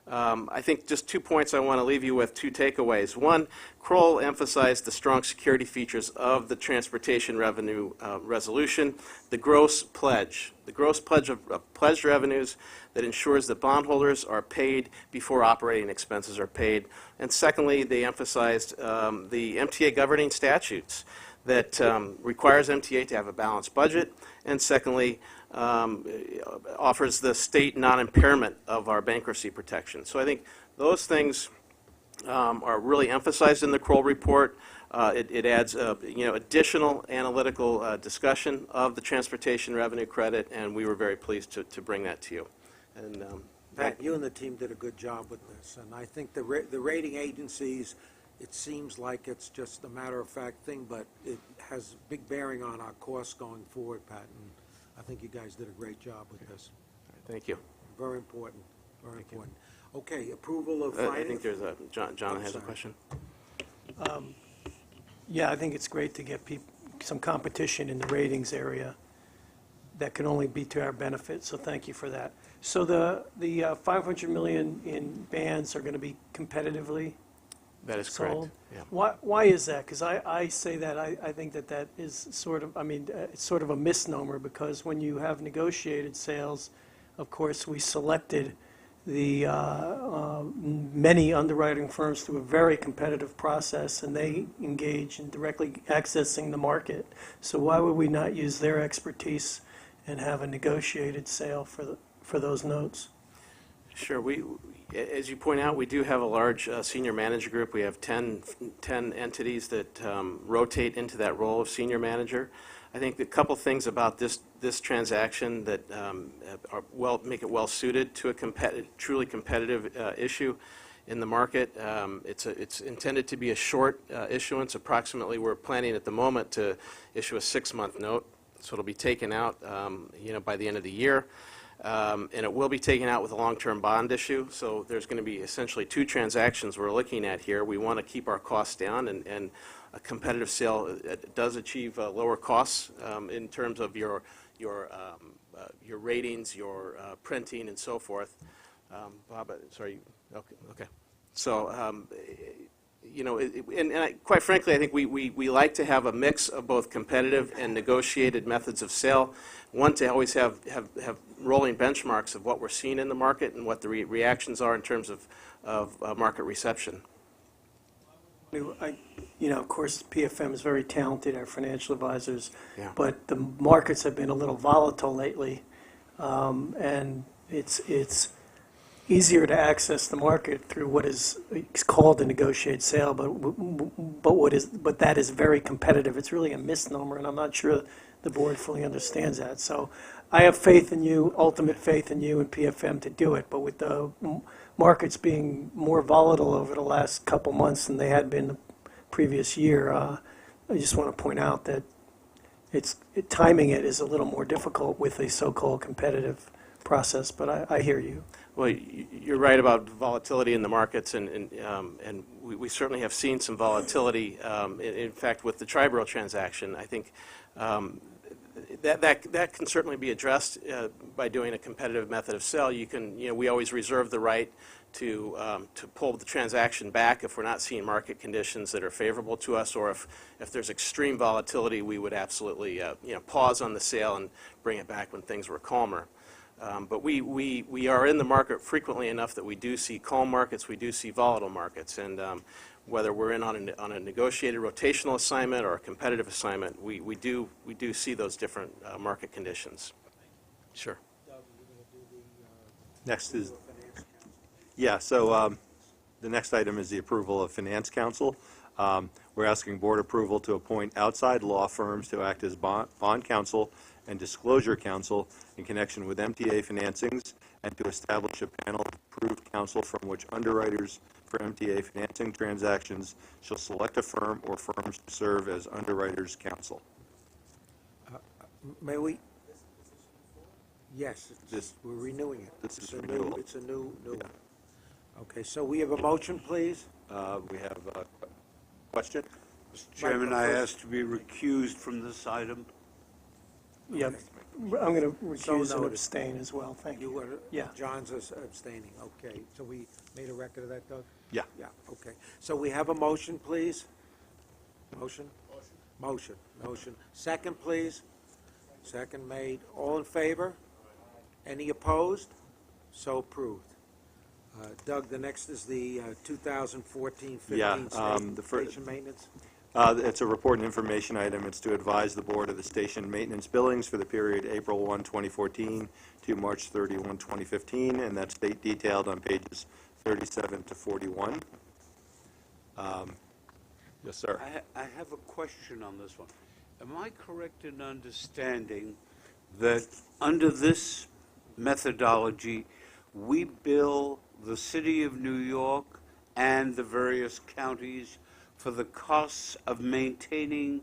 [SPEAKER 9] I think just 2 points I want to leave you with, 2 takeaways. One, Kroll emphasized the strong security features of the transportation revenue resolution, the gross pledge of pledged revenues that ensures that bondholders are paid before operating expenses are paid. And secondly, they emphasized the MTA governing statutes that requires MTA to have a balanced budget, and secondly, offers the state non-impairment of our bankruptcy protection. So I think those things are really emphasized in the Kroll report. It adds additional analytical discussion of the transportation revenue credit, and we were very pleased to bring that to you. And
[SPEAKER 1] Pat, you and the team did a good job with this, and I think the rating agencies, it seems like it's just a matter-of-fact thing, but it has big bearing on our costs going forward, Pat, and I think you guys did a great job with this.
[SPEAKER 9] thank you.
[SPEAKER 1] Very important, very important. Okay, approval of finance?
[SPEAKER 9] I think there's a, John has a
[SPEAKER 1] sorry.
[SPEAKER 9] question.
[SPEAKER 4] Yeah, I think it's great to get some competition in the ratings area. That can only be to our benefit, so thank you for that. So the $500 million in bands are going to be competitively
[SPEAKER 9] That is correct.
[SPEAKER 4] sold?
[SPEAKER 9] Yeah.
[SPEAKER 4] Why is that? Because I say that, I think that is sort of, it's sort of a misnomer, because when you have negotiated sales, of course, we selected the many underwriting firms through a very competitive process, and they engage in directly accessing the market. So why would we not use their expertise and have a negotiated sale for those notes?
[SPEAKER 9] Sure. As you point out, we do have a large senior manager group. We have 10 entities that rotate into that role of senior manager. I think a couple things about this transaction that make it well suited to a truly competitive issue in the market. It's intended to be a short issuance. Approximately, we're planning at the moment to issue a 6-month note, so it'll be taken out by the end of the year. And it will be taken out with a long-term bond issue, so there's going to be essentially 2 transactions we're looking at here. We want to keep our costs down, and a competitive sale does achieve lower costs in terms of your ratings, your printing, and so forth. Bob, sorry. Okay. So, quite frankly, I think we like to have a mix of both competitive and negotiated methods of sale. One, to always have rolling benchmarks of what we're seeing in the market and what the reactions are in terms of market reception.
[SPEAKER 4] Of course, PFM is very talented, our financial advisors,
[SPEAKER 9] Yeah.
[SPEAKER 4] but the markets have been a little volatile lately, and it's easier to access the market through what is called a negotiated sale, but that is very competitive. It's really a misnomer, and I'm not sure the board fully understands that. So I have faith in you, ultimate faith in you and PFM to do it, but with the markets being more volatile over the last couple months than they had been the previous year, I just want to point out that timing it is a little more difficult with a so-called competitive process, but I hear you.
[SPEAKER 9] Well, you're right about volatility in the markets, and we certainly have seen some volatility. In fact, with the Triborough transaction, I think that can certainly be addressed by doing a competitive method of sale. We always reserve the right to pull the transaction back if we're not seeing market conditions that are favorable to us, or if there's extreme volatility, we would absolutely pause on the sale and bring it back when things were calmer. But we are in the market frequently enough that we do see calm markets, we do see volatile markets, and whether we're in on a negotiated rotational assignment or a competitive assignment, we do see those different market conditions. Sure.
[SPEAKER 2] Next is, yeah, so the next item is the approval of Finance Counsel. We're asking board approval to appoint outside law firms to act as bond counsel and disclosure counsel in connection with MTA financings, and to establish a panel of approved counsel from which underwriters for MTA financing transactions shall select a firm or firms to serve as underwriters counsel.
[SPEAKER 1] May we? Yes, we're renewing it.
[SPEAKER 2] This is
[SPEAKER 1] It's a
[SPEAKER 2] renewal.
[SPEAKER 1] new, it's a new
[SPEAKER 2] Yeah.
[SPEAKER 1] one. Okay, so we have a motion, please?
[SPEAKER 2] We have a question?
[SPEAKER 5] Mr. Chairman, I ask to be recused from this item.
[SPEAKER 4] Yeah, I'm going to
[SPEAKER 1] So
[SPEAKER 4] recuse and
[SPEAKER 1] noted.
[SPEAKER 4] abstain as well, thank
[SPEAKER 1] You
[SPEAKER 4] you.
[SPEAKER 1] were,
[SPEAKER 4] Yeah.
[SPEAKER 1] John's abstaining, okay. So we made a record of that, Doug?
[SPEAKER 2] Yeah.
[SPEAKER 1] Yeah, okay. So we have a motion, please? Motion? Motion. Second, please? Second made. All in favor? Any opposed? So approved. Doug, the next is the 2014-15
[SPEAKER 2] Yeah, the
[SPEAKER 1] station maintenance?
[SPEAKER 2] It's a report and information item. It's to advise the board of the station maintenance billings for the period April 1, 2014 to March 31, 2015, and that's detailed on pages 37 to 41. Yes, sir.
[SPEAKER 5] I have a question on this one. Am I correct in understanding that under this methodology, we bill the city of New York and the various counties for the costs of maintaining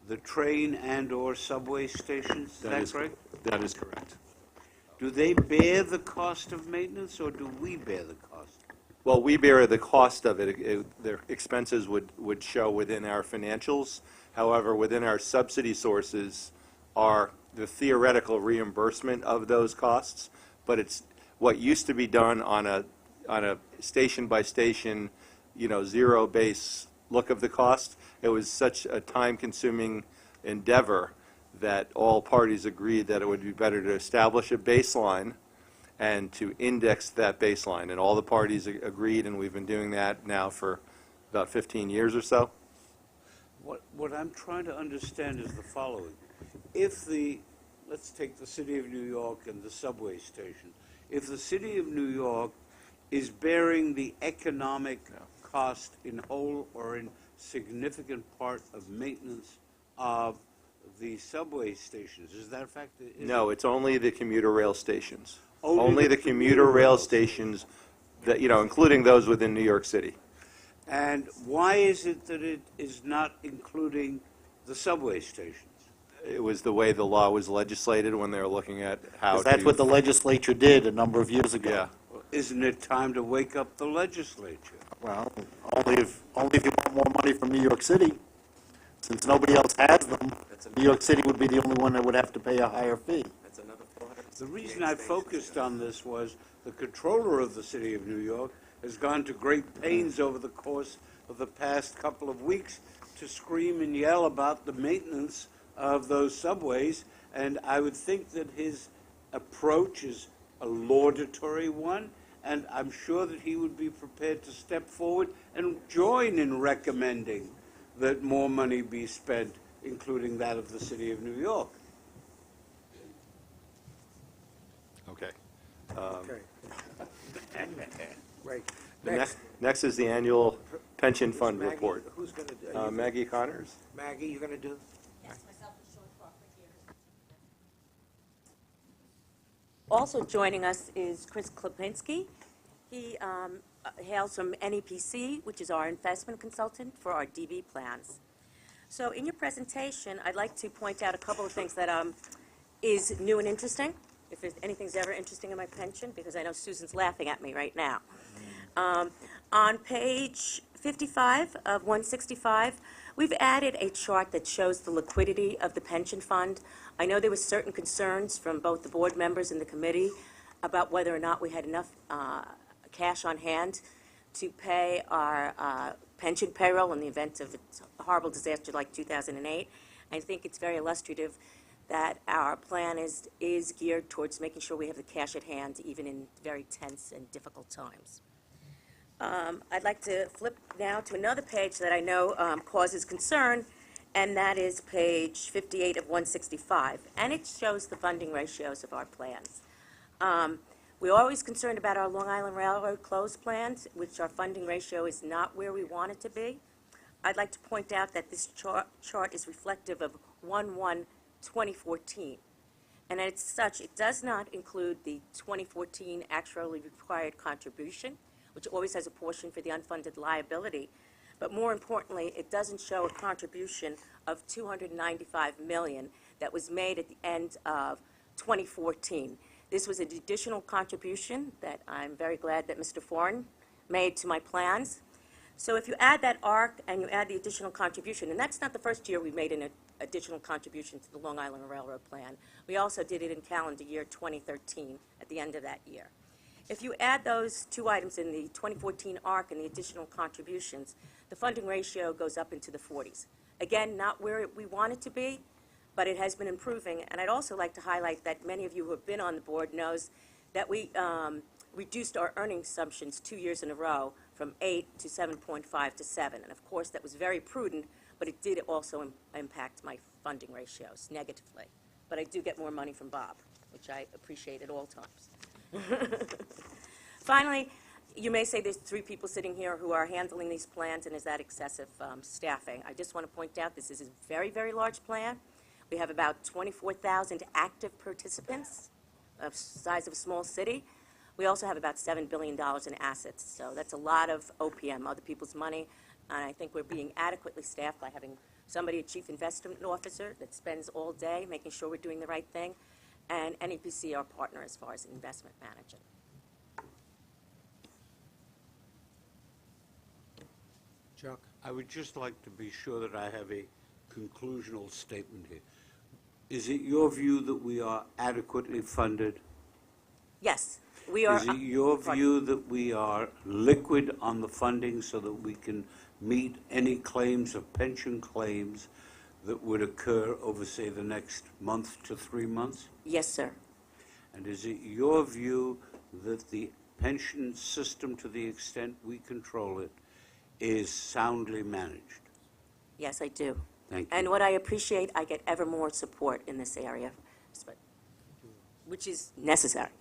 [SPEAKER 5] the train and/or subway stations? Is that correct?
[SPEAKER 2] That is correct.
[SPEAKER 5] Do they bear the cost of maintenance, or do we bear the cost?
[SPEAKER 2] Well, we bear the cost of it. Their expenses would show within our financials. However, within our subsidy sources are the theoretical reimbursement of those costs, but it's what used to be done on a station-by-station, zero-base look of the cost. It was such a time-consuming endeavor that all parties agreed that it would be better to establish a baseline and to index that baseline. And all the parties agreed, and we've been doing that now for about 15 years or so.
[SPEAKER 5] What I'm trying to understand is the following. Let's take the city of New York and the subway station. If the city of New York is bearing the economic cost in whole or in significant part of maintenance of the subway stations, is that a fact?
[SPEAKER 2] No, it's only the commuter rail stations.
[SPEAKER 5] Only
[SPEAKER 2] Only
[SPEAKER 5] the
[SPEAKER 2] the commuter rail stations, that, including those within New York City.
[SPEAKER 5] And why is it that it is not including the subway stations?
[SPEAKER 2] It was the way the law was legislated when they were looking at how to...
[SPEAKER 11] Because that's what the legislature did a number of years ago.
[SPEAKER 2] Yeah.
[SPEAKER 5] Isn't it time to wake up the legislature?
[SPEAKER 11] Well, only if you want more money from New York City. Since nobody else has them, New York City would be the only one that would have to pay a higher fee.
[SPEAKER 3] That's another 400.
[SPEAKER 5] The reason I focused on this was the controller of the city of New York has gone to great pains over the course of the past couple of weeks to scream and yell about the maintenance of those subways, and I would think that his approach is a laudatory one, and I'm sure that he would be prepared to step forward and join in recommending that more money be spent, including that of the city of New York.
[SPEAKER 2] Okay.
[SPEAKER 1] Okay. Great.
[SPEAKER 2] Next is the annual pension
[SPEAKER 1] Is
[SPEAKER 2] fund
[SPEAKER 1] Maggie-
[SPEAKER 2] report.
[SPEAKER 1] Who's going to do?
[SPEAKER 2] Maggie Connors?
[SPEAKER 1] Maggie, you going to do?
[SPEAKER 12] Yes, myself and Sean Crawford here. Also joining us is Chris Klipinski. He hails from NEPC, which is our investment consultant for our DB plans. So in your presentation, I'd like to point out a couple of things that is new and interesting, if there's anything's ever interesting in my pension, because I know Susan's laughing at me right now. On page 55 of 165, we've added a chart that shows the liquidity of the pension fund. I know there were certain concerns from both the board members and the committee about whether or not we had enough cash on hand to pay our pension payroll in the event of a horrible disaster like 2008. I think it's very illustrative that our plan is geared towards making sure we have the cash at hand even in very tense and difficult times. I'd like to flip now to another page that I know causes concern, and that is page 58 of 165, and it shows the funding ratios of our plans. We're always concerned about our Long Island Railroad closed plans, which our funding ratio is not where we want it to be. I'd like to point out that this chart is reflective of 1/1/2014, and as such, it does not include the 2014 actually required contribution, which always has a portion for the unfunded liability. But more importantly, it doesn't show a contribution of $295 million that was made at the end of 2014. This was an additional contribution that I'm very glad that Mr. Foran made to my plans. So if you add that ARC and you add the additional contribution, and that's not the first year we made an additional contribution to the Long Island Railroad Plan. We also did it in calendar year 2013, at the end of that year. If you add those two items in the 2014 ARC and the additional contributions, the funding ratio goes up into the 40s. Again, not where we want it to be, but it has been improving. And I'd also like to highlight that many of you who have been on the board knows that we reduced our earnings assumptions 2 years in a row from 8 to 7.5 to 7. And of course, that was very prudent, but it did also impact my funding ratios negatively. But I do get more money from Bob, which I appreciate at all times. Finally, you may say there's 3 people sitting here who are handling these plans, and is that excessive staffing? I just want to point out this is a very, very large plan. We have about 24,000 active participants, the size of a small city. We also have about $7 billion in assets, so that's a lot of OPM, other people's money, and I think we're being adequately staffed by having somebody, a chief investment officer, that spends all day making sure we're doing the right thing, and NEPC, our partner as far as investment management.
[SPEAKER 1] Chuck?
[SPEAKER 5] I would just like to be sure that I have a conclusional statement here. Is it your view that we are adequately funded?
[SPEAKER 12] Yes, we are.
[SPEAKER 5] Is it your view that we are liquid on the funding so that we can meet any claims of pension claims that would occur over, say, the next month to 3 months?
[SPEAKER 12] Yes, sir.
[SPEAKER 5] And is it your view that the pension system, to the extent we control it, is soundly managed?
[SPEAKER 12] Yes, I do.
[SPEAKER 5] Thank you.
[SPEAKER 12] And what I appreciate, I get ever more support in this area, which is necessary.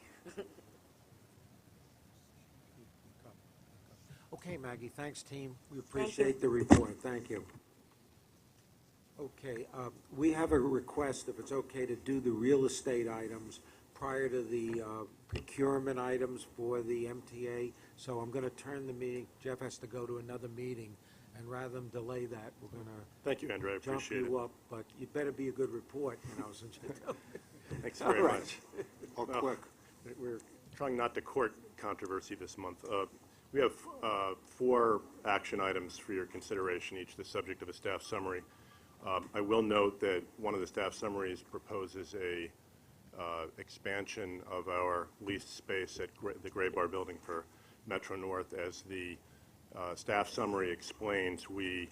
[SPEAKER 1] Okay, Maggie, thanks, team. We appreciate the report. Thank you. Okay, we have a request, if it's okay, to do the real estate items prior to the procurement items for the MTA. So I'm going to turn the meeting, Jeff has to go to another meeting, and rather than delay that, we're going to
[SPEAKER 13] Thank you, Andrew, I
[SPEAKER 1] jump
[SPEAKER 13] appreciate it.
[SPEAKER 1] you up, but you better be a good report, you know, since you do.
[SPEAKER 13] Thanks
[SPEAKER 1] All
[SPEAKER 13] very
[SPEAKER 1] right.
[SPEAKER 13] much.
[SPEAKER 6] Oh,
[SPEAKER 13] Well,
[SPEAKER 6] quick.
[SPEAKER 13] We're trying not to court controversy this month. We have 4 action items for your consideration, each the subject of a staff summary. I will note that one of the staff summaries proposes a expansion of our leased space at the Gray Bar Building for Metro North. As the staff summary explains, we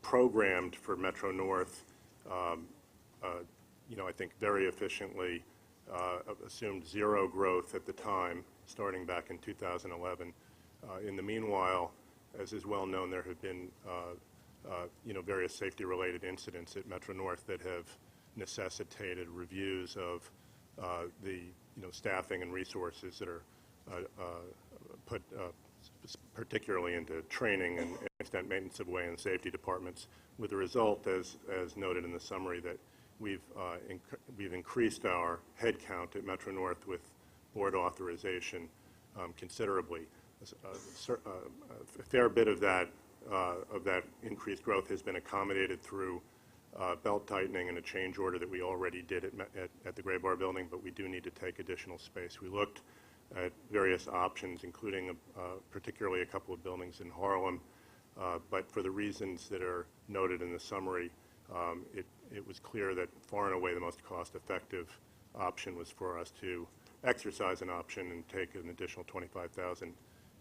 [SPEAKER 13] programmed for Metro North, I think very efficiently, assumed 0 growth at the time, starting back in 2011. In the meanwhile, as is well known, there have been various safety-related incidents at Metro North that have necessitated reviews of the staffing and resources that are put particularly into training and extent maintenance of way and safety departments, with the result, as noted in the summary, that we've increased our head count at Metro North with board authorization considerably. A fair bit of that increased growth has been accommodated through belt tightening and a change order that we already did at the Gray Bar Building, but we do need to take additional space. We looked at various options, including particularly a couple of buildings in Harlem, but for the reasons that are noted in the summary, it was clear that far and away the most cost-effective option was for us to exercise an option and take an additional 25,000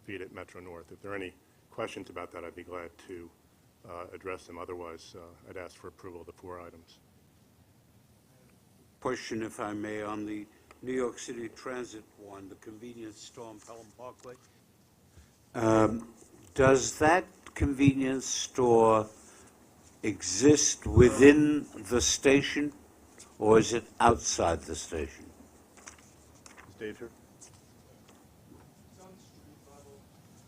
[SPEAKER 13] feet at Metro North. If there are any questions about that, I'd be glad to address them. Otherwise, I'd ask for approval of the 4 items.
[SPEAKER 5] Question, if I may, on the New York City Transit one, the convenience store on Pelham Parkway. Does that convenience store exist within the station, or is it outside the station?
[SPEAKER 13] Is Dave here?
[SPEAKER 14] It's on the street level.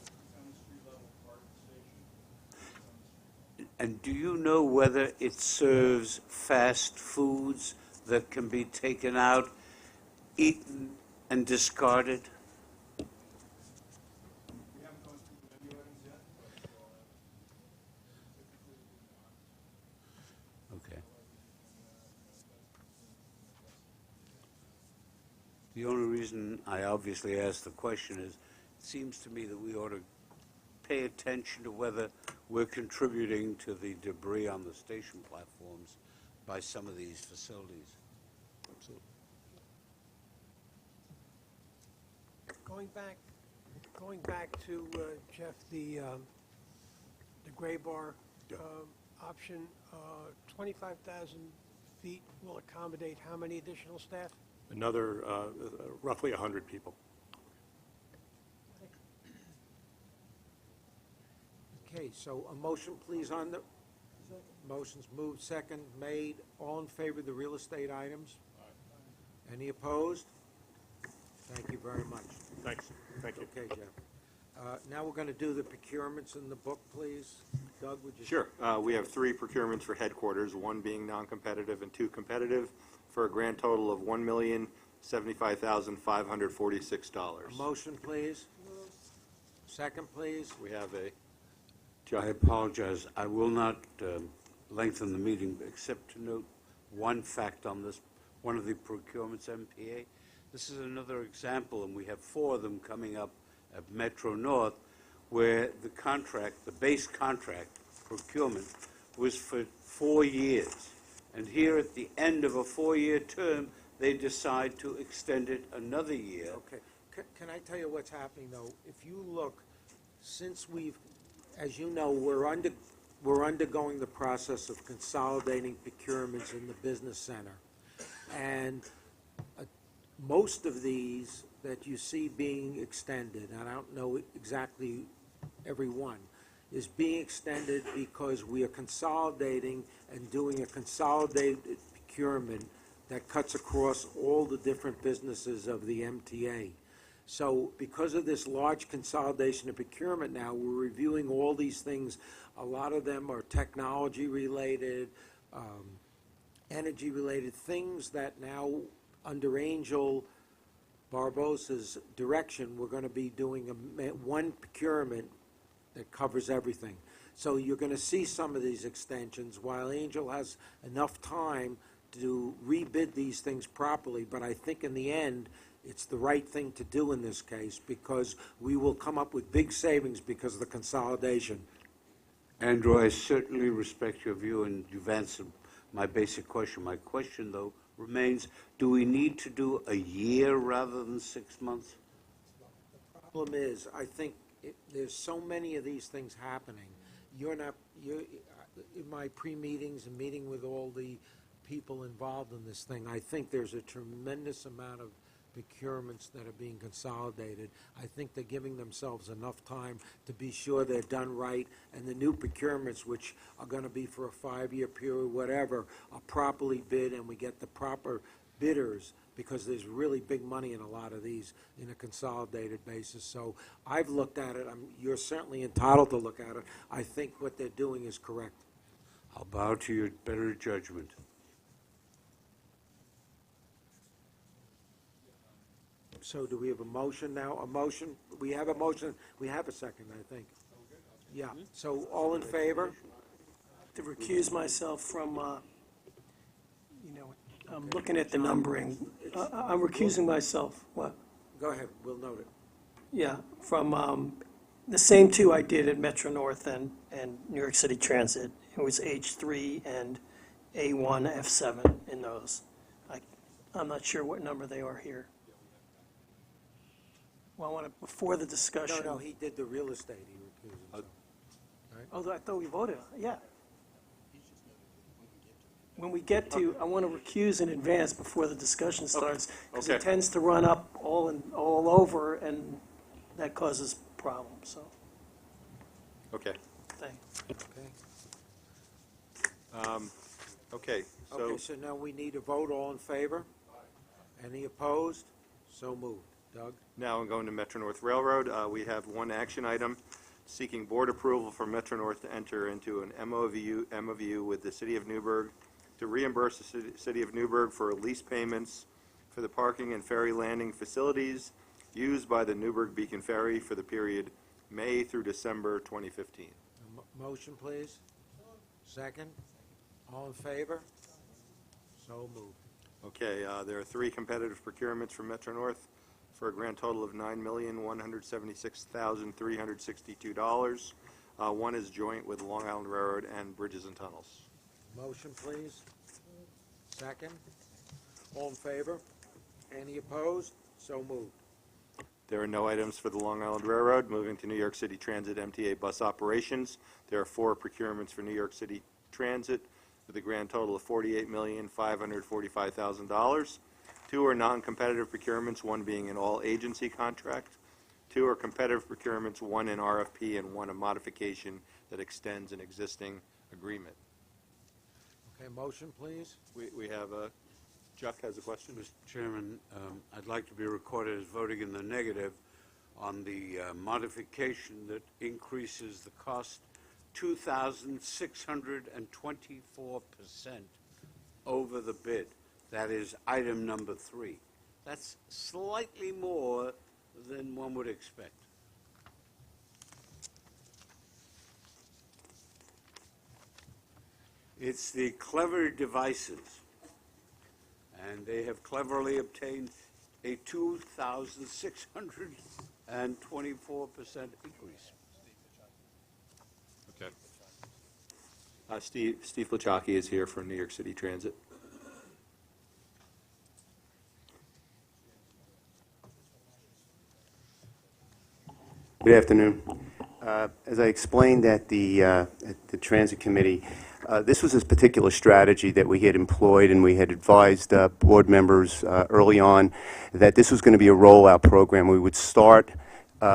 [SPEAKER 14] It's on the street level part of the station.
[SPEAKER 5] And do you know whether it serves fast foods that can be taken out, eaten, and discarded?
[SPEAKER 14] We haven't gone through the menu items yet, but typically we do not.
[SPEAKER 5] Okay. The only reason I obviously asked the question is, it seems to me that we ought to pay attention to whether we're contributing to the debris on the station platforms by some of these facilities.
[SPEAKER 2] Absolutely.
[SPEAKER 15] Going back to, Jeff, the gray bar option, 25,000 feet will accommodate how many additional staff?
[SPEAKER 13] Another roughly 100 people.
[SPEAKER 1] Okay, so a motion, please, on the, motion's moved, second made. All in favor of the real estate items? Any opposed? Thank you very much.
[SPEAKER 13] Thanks. Thank you.
[SPEAKER 1] Okay, Jeff. Now we're going to do the procurements in the book, please. Doug, would you?
[SPEAKER 2] Sure. We have 3 procurements for headquarters, 1 being non-competitive and 2 competitive, for a grand total of $1,075,546.
[SPEAKER 1] A motion, please. Second, please.
[SPEAKER 2] We have a,
[SPEAKER 5] I apologize. I will not lengthen the meeting, except to note one fact on this, one of the procurements, MPA. This is another example, and we have 4 of them coming up at Metro North, where the contract, the base contract procurement, was for 4 years. And here at the end of a 4-year term, they decide to extend it another year.
[SPEAKER 1] Okay. Can I tell you what's happening, though? If you look, since we've, as you know, we're undergoing the process of consolidating procurements in the business center. And most of these that you see being extended, and I don't know exactly every one, is being extended because we are consolidating and doing a consolidated procurement that cuts across all the different businesses of the MTA. So because of this large consolidation of procurement now, we're reviewing all these things. A lot of them are technology-related, energy-related things that now, under Angel Barbosa's direction, we're going to be doing one procurement that covers everything. So you're going to see some of these extensions while Angel has enough time to rebid these things properly. But I think in the end, it's the right thing to do in this case because we will come up with big savings because of the consolidation.
[SPEAKER 5] Andrew, I certainly respect your view, and you've answered my basic question. My question, though, remains, do we need to do a year rather than 6 months?
[SPEAKER 1] The problem is, I think there's so many of these things happening. You're in my pre-meetings and meeting with all the people involved in this thing, I think there's a tremendous amount of procurements that are being consolidated. I think they're giving themselves enough time to be sure they're done right, and the new procurements, which are going to be for a 5-year period, whatever, are properly bid, and we get the proper bidders, because there's really big money in a lot of these in a consolidated basis. So I've looked at it. You're certainly entitled to look at it. I think what they're doing is correct.
[SPEAKER 5] I'll bow to your better judgment.
[SPEAKER 1] So do we have a motion now? A motion? We have a motion. We have a second, I think. Yeah. So all in favor?
[SPEAKER 4] To recuse myself from, I'm looking at the numbering. I'm recusing myself. What?
[SPEAKER 1] Go ahead. We'll note it.
[SPEAKER 4] Yeah, from the same 2 I did at Metro North and New York City Transit. It was H3 and A1, F7 in those. I'm not sure what number they are here. Well, I want to, before the discussion.
[SPEAKER 1] No, he did the real estate. He recused himself.
[SPEAKER 4] Oh, I thought we voted on it. Yeah. When we get to, I want to recuse in advance before the discussion starts, because it tends to run up all over, and that causes problems, so,
[SPEAKER 2] okay.
[SPEAKER 4] thanks.
[SPEAKER 1] Okay.
[SPEAKER 2] Okay, so
[SPEAKER 1] Okay, so now we need a vote. All in favor? Any opposed? So moved. Doug?
[SPEAKER 2] now I'm going to Metro North Railroad. We have one action item, seeking board approval for Metro North to enter into an MOU with the City of Newburgh to reimburse the City of Newburgh for lease payments for the parking and ferry landing facilities used by the Newburgh Beacon Ferry for the period May through December 2015.
[SPEAKER 1] Motion, please. Second. All in favor? So moved.
[SPEAKER 2] Okay, there are 3 competitive procurements from Metro North for a grand total of $9,176,362. One is joint with Long Island Railroad and Bridges and Tunnels.
[SPEAKER 1] Motion, please. Second. All in favor? Any opposed? So moved.
[SPEAKER 2] There are no items for the Long Island Railroad. Moving to New York City Transit MTA bus operations, there are 4 procurements for New York City Transit with a grand total of $48,545,000. 2 are non-competitive procurements, one being an all-agency contract. 2 are competitive procurements, 1 an RFP and 1 a modification that extends an existing agreement.
[SPEAKER 1] Okay, motion, please.
[SPEAKER 2] We have Chuck has a question.
[SPEAKER 5] Mr. Chairman, I'd like to be recorded as voting in the negative on the modification that increases the cost 2,624% over the bid. That is item number 3. That's slightly more than one would expect. It's the clever devices, and they have cleverly obtained a 2,624% increase.
[SPEAKER 2] Okay. Steve Lachaki is here from New York City Transit.
[SPEAKER 16] Good afternoon. As I explained at the Transit Committee, this was a particular strategy that we had employed, and we had advised board members early on that this was going to be a rollout program. We would start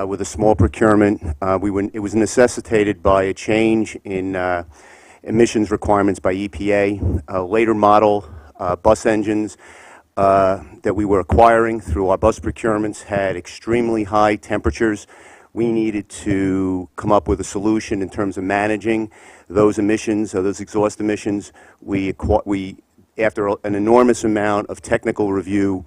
[SPEAKER 16] with a small procurement. It was necessitated by a change in emissions requirements by EPA, later model bus engines that we were acquiring through our bus procurements had extremely high temperatures. We needed to come up with a solution in terms of managing those emissions, or those exhaust emissions. After an enormous amount of technical review,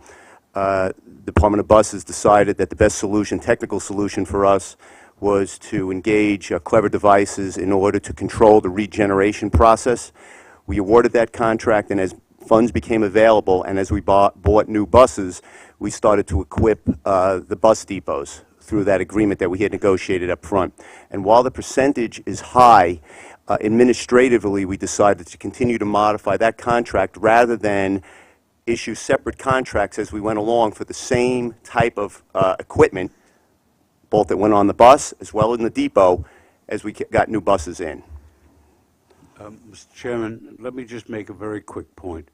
[SPEAKER 16] the Department of Buses decided that the best solution, technical solution for us, was to engage Clever Devices in order to control the regeneration process. We awarded that contract, and as funds became available and as we bought new buses, we started to equip the bus depots through that agreement that we had negotiated up front. And while the percentage is high, administratively we decided to continue to modify that contract rather than issue separate contracts as we went along for the same type of equipment, both that went on the bus as well as in the depot, as we got new buses in.
[SPEAKER 5] Mr. Chairman, let me just make a very quick point.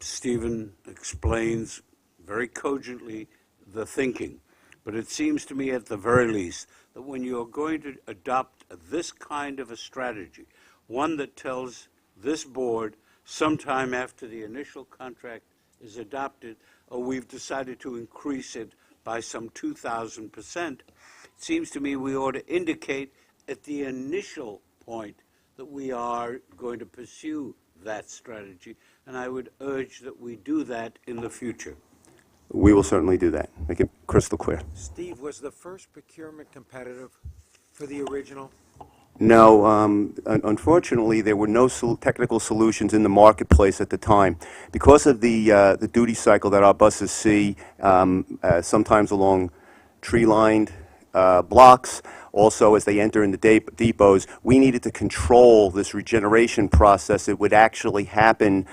[SPEAKER 5] Stephen explains very cogently the thinking. But it seems to me, at the very least, that when you're going to adopt this kind of a strategy, one that tells this board sometime after the initial contract is adopted, or we've decided to increase it by some 2,000%, it seems to me we ought to indicate at the initial point that we are going to pursue that strategy, and I would urge that we do that in the future.
[SPEAKER 16] We will certainly do that, make it crystal clear.
[SPEAKER 1] Steve, was the first procurement competitive for the original?
[SPEAKER 16] No, unfortunately, there were no technical solutions in the marketplace at the time. Because of the duty cycle that our buses see, sometimes along tree-lined blocks, also as they enter in the depots, we needed to control this regeneration process. It would actually happen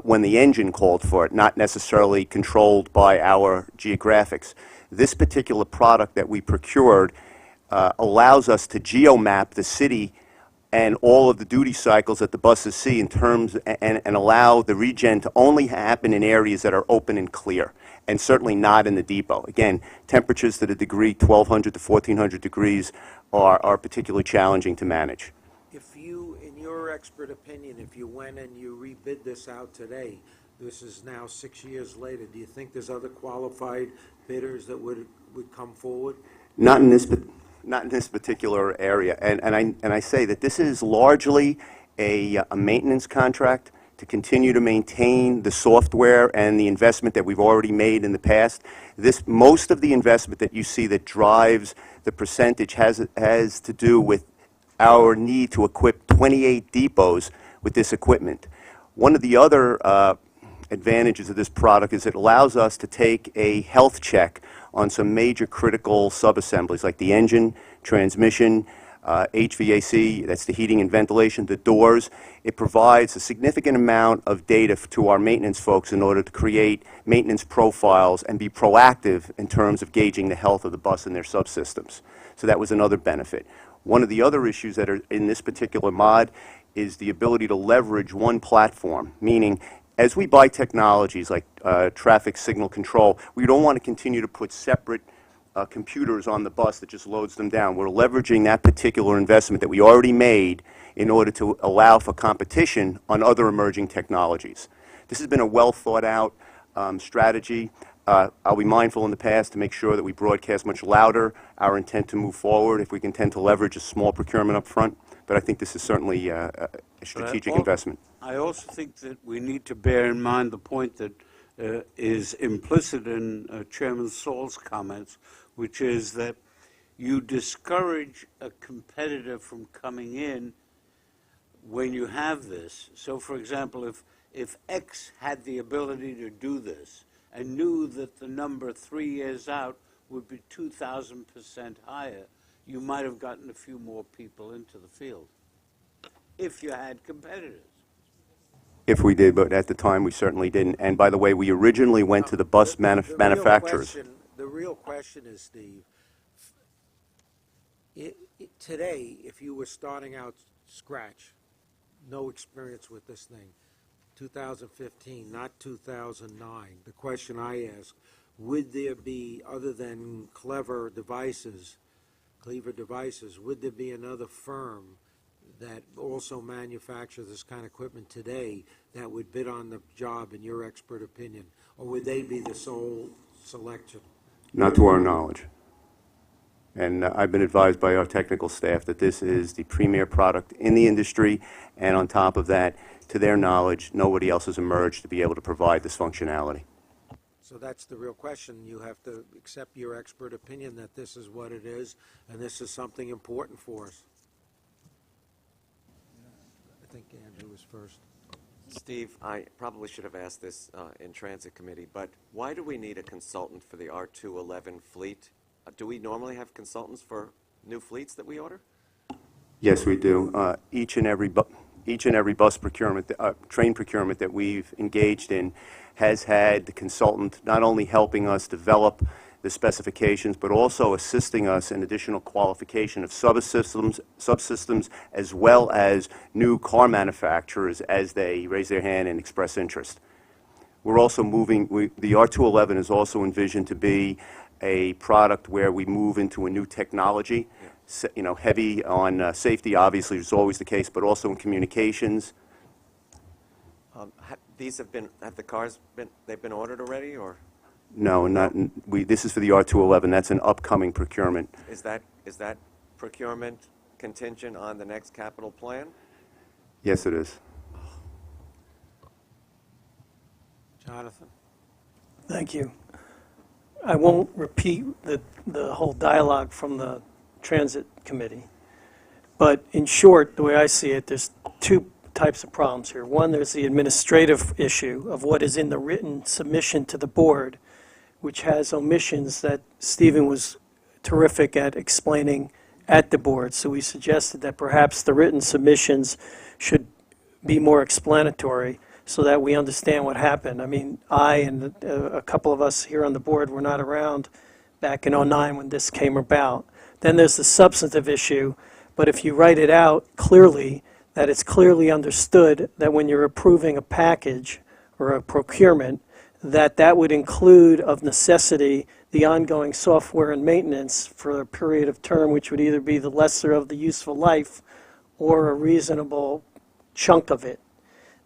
[SPEAKER 16] when the engine called for it, not necessarily controlled by our geographics. This particular product that we procured allows us to geomap the city and all of the duty cycles that the buses see in terms, and allow the regen to only happen in areas that are open and clear, and certainly not in the depot. Again, temperatures to the degree 1,200 to 1,400 degrees are particularly challenging to manage.
[SPEAKER 1] If you, in your expert opinion, if you went and you rebid this out today, this is now 6 years later, do you think there's other qualified bidders that would come forward?
[SPEAKER 16] Not in this particular area, and I say that this is largely a maintenance contract to continue to maintain the software and the investment that we've already made in the past. Most of the investment that you see that drives the percentage has to do with our need to equip 28 depots with this equipment. One of the other advantages of this product is it allows us to take a health check on some major critical subassemblies like the engine, transmission, HVAC, that's the heating and ventilation, the doors. It provides a significant amount of data to our maintenance folks in order to create maintenance profiles and be proactive in terms of gauging the health of the bus and their subsystems. So that was another benefit. One of the other issues that are in this particular mod is the ability to leverage one platform, meaning as we buy technologies like traffic signal control, we don't want to continue to put separate computers on the bus that just loads them down. We're leveraging that particular investment that we already made in order to allow for competition on other emerging technologies. This has been a well thought out strategy. I'll be mindful in the past to make sure that we broadcast much louder our intent to move forward if we can tend to leverage a small procurement up front. But I think this is certainly a strategic investment.
[SPEAKER 5] I also think that we need to bear in mind the point that is implicit in Chairman Saul's comments, which is that you discourage a competitor from coming in when you have this. So, for example, if X had the ability to do this and knew that the number 3 years out would be 2,000% higher, you might have gotten a few more people into the field if you had competitors.
[SPEAKER 16] If we did, but at the time we certainly didn't. And by the way, we originally went to the bus manufacturers.
[SPEAKER 1] The real question is, Steve, today, if you were starting out scratch, no experience with this thing, 2015, not 2009, the question I ask, would there be, other than Cleaver Devices, would there be another firm that also manufactures this kind of equipment today that would bid on the job, in your expert opinion? Or would they be the sole selection?
[SPEAKER 16] Not to our knowledge. And I've been advised by our technical staff that this is the premier product in the industry, and on top of that, to their knowledge, nobody else has emerged to be able to provide this functionality.
[SPEAKER 1] So that's the real question. You have to accept your expert opinion that this is what it is, and this is something important for us. I think Andrew was first.
[SPEAKER 3] Steve, I probably should have asked this in Transit Committee, but why do we need a consultant for the R211 fleet? Do we normally have consultants for new fleets that we order?
[SPEAKER 16] Yes, we do. Each and every bus procurement, train procurement that we've engaged in has had the consultant not only helping us develop the specifications, but also assisting us in additional qualification of subsystems, as well as new car manufacturers as they raise their hand and express interest. We're also moving, the R211 is also envisioned to be a product where we move into a new technology, heavy on safety, obviously, is always the case, but also in communications.
[SPEAKER 3] Have the cars they've been ordered already, or?
[SPEAKER 16] No, this is for the R211. That's an upcoming procurement.
[SPEAKER 3] Is that procurement contingent on the next capital plan?
[SPEAKER 16] Yes, it is.
[SPEAKER 1] Jonathan?
[SPEAKER 4] Thank you. I won't repeat the whole dialogue from the Transit Committee, but in short, the way I see it, there's two types of problems here. One, there's the administrative issue of what is in the written submission to the board, which has omissions that Stephen was terrific at explaining at the board. So we suggested that perhaps the written submissions should be more explanatory so that we understand what happened. I mean, I and a couple of us here on the board were not around back in '09 when this came about. Then there's the substantive issue, but if you write it out clearly, that it's clearly understood that when you're approving a package or a procurement, that would include, of necessity, the ongoing software and maintenance for a period of term, which would either be the lesser of the useful life or a reasonable chunk of it.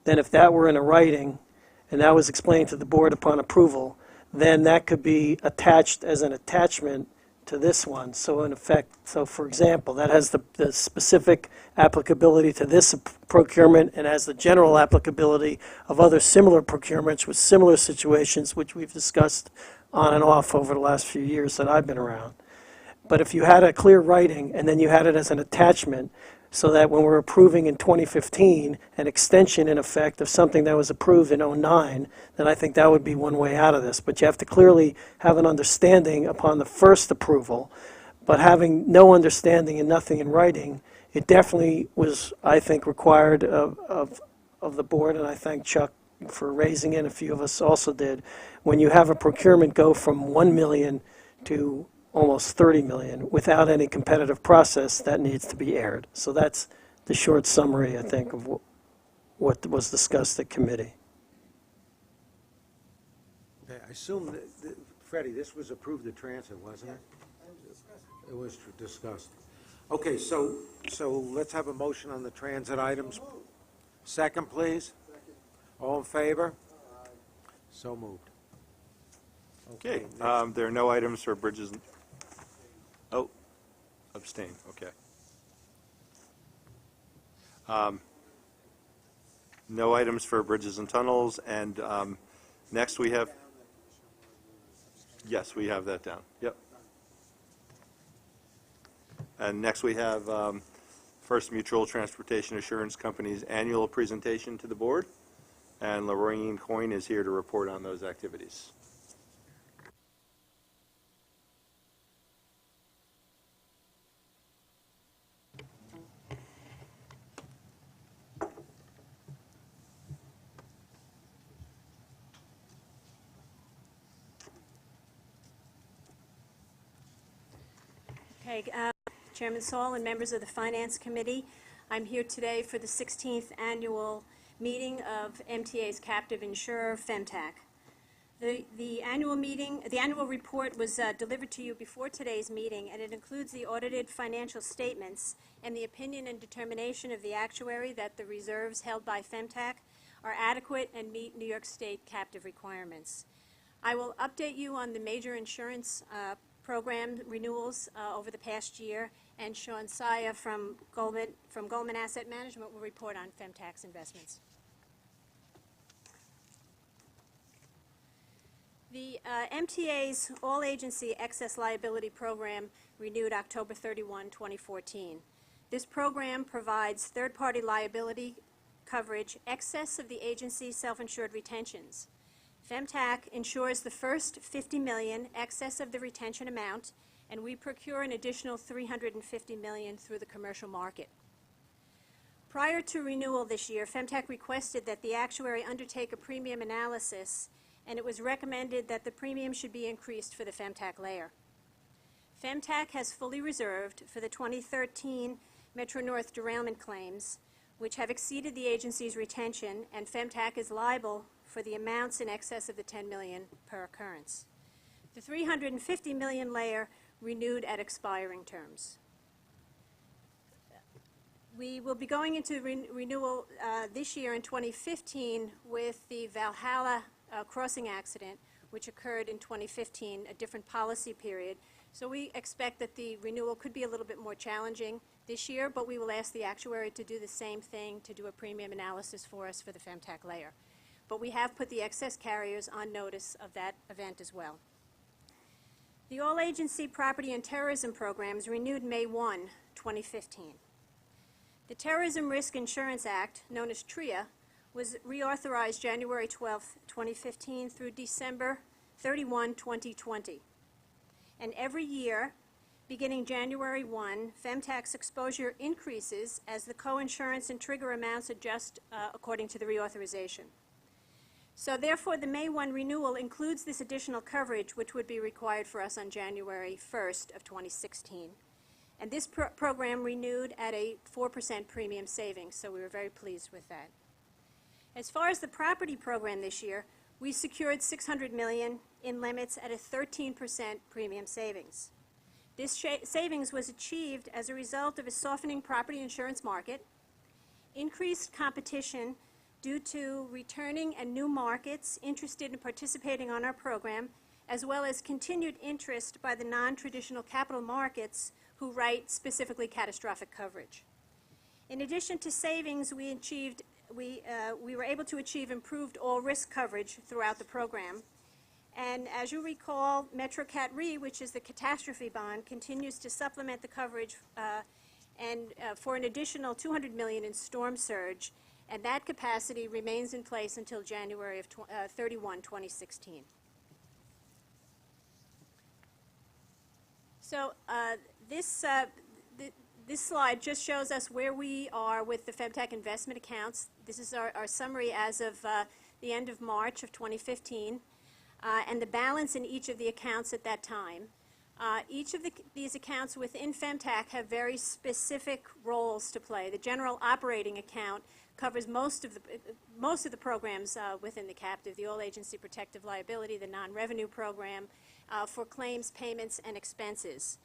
[SPEAKER 4] Then if that were in a writing, and that was explained to the board upon approval, then that could be attached as an attachment to this one. So in effect, so for example, that has the specific applicability to this procurement and has the general applicability of other similar procurements with similar situations, which we've discussed on and off over the last few years that I've been around. But if you had a clear writing and then you had it as an attachment, so that when we're approving in 2015 an extension in effect of something that was approved in '09, then I think that would be one way out of this. But you have to clearly have an understanding upon the first approval but having no understanding and nothing in writing, it definitely was, I think, required of the board, and I thank Chuck for raising it, a few of us also did. When you have a procurement go from 1 million to almost 30 million without any competitive process, that needs to be aired. So that's the short summary, I think, of what was discussed at committee.
[SPEAKER 1] Okay, I assume that, Freddie, this was approved at transit, wasn't it? It was discussed. Okay, so let's have a motion on the transit items. Second, please. All in favor? So moved.
[SPEAKER 2] Okay,
[SPEAKER 1] next.
[SPEAKER 2] there are no items for bridges, oh, abstain, okay. No items for bridges and tunnels, and next we have, yes, we have that down, yep. And next we have First Mutual Transportation Assurance Company's annual presentation to the board, and Lorraine Coyne is here to report on those activities.
[SPEAKER 17] Okay, Chairman Saul and members of the Finance Committee, I'm here today for the 16th annual meeting of MTA's captive insurer, FEMTAC. The annual report was delivered to you before today's meeting, and it includes the audited financial statements and the opinion and determination of the actuary that the reserves held by FEMTAC are adequate and meet New York State captive requirements. I will update you on the major insurance program renewals over the past year, and Sean Saya from Goldman Asset Management will report on FEMTAC's investments. The MTA's all-agency excess liability program renewed October 31, 2014. This program provides third-party liability coverage excess of the agency's self-insured retentions. FEMTAC insures the first $50 million excess of the retention amount, and we procure an additional $350 million through the commercial market. Prior to renewal this year, FEMTAC requested that the actuary undertake a premium analysis, and it was recommended that the premium should be increased for the FEMTAC layer. FEMTAC has fully reserved for the 2013 Metro-North derailment claims, which have exceeded the agency's retention, and FEMTAC is liable for the amounts in excess of the $10 million per occurrence. The $350 million layer renewed at expiring terms. We will be going into renewal this year in 2015 with the Valhalla crossing accident, which occurred in 2015, a different policy period. So we expect that the renewal could be a little bit more challenging this year, but we will ask the actuary to do the same thing, to do a premium analysis for us for the FEMTAC layer. But we have put the excess carriers on notice of that event as well. The all-agency property and terrorism programs renewed May 1, 2015. The Terrorism Risk Insurance Act, known as TRIA, was reauthorized January 12, 2015 through December 31, 2020. And every year, beginning January 1, FEMTAC's exposure increases as the coinsurance and trigger amounts adjust according to the reauthorization. So therefore, the May 1 renewal includes this additional coverage, which would be required for us on January 1st of 2016. And this program renewed at a 4% premium savings, so we were very pleased with that. As far as the property program this year, we secured $600 million in limits at a 13% premium savings. This savings was achieved as a result of a softening property insurance market, increased competition due to returning and new markets interested in participating on our program, as well as continued interest by the non-traditional capital markets who write specifically catastrophic coverage. In addition to savings, we were able to achieve improved all-risk coverage throughout the program. And as you recall, MetroCat Re, which is the catastrophe bond, continues to supplement the coverage for an additional $200 million in storm surge, and that capacity remains in place until January of 31, 2016. So This, this slide just shows us where we are with the FemTech investment accounts. This is our summary as of the end of March of 2015, and the balance in each of the accounts at that time. Each of these accounts within FemTech have very specific roles to play. The general operating account covers most of the programs within the captive, the all-agency protective liability, the non-revenue program, for claims, payments, and expenses.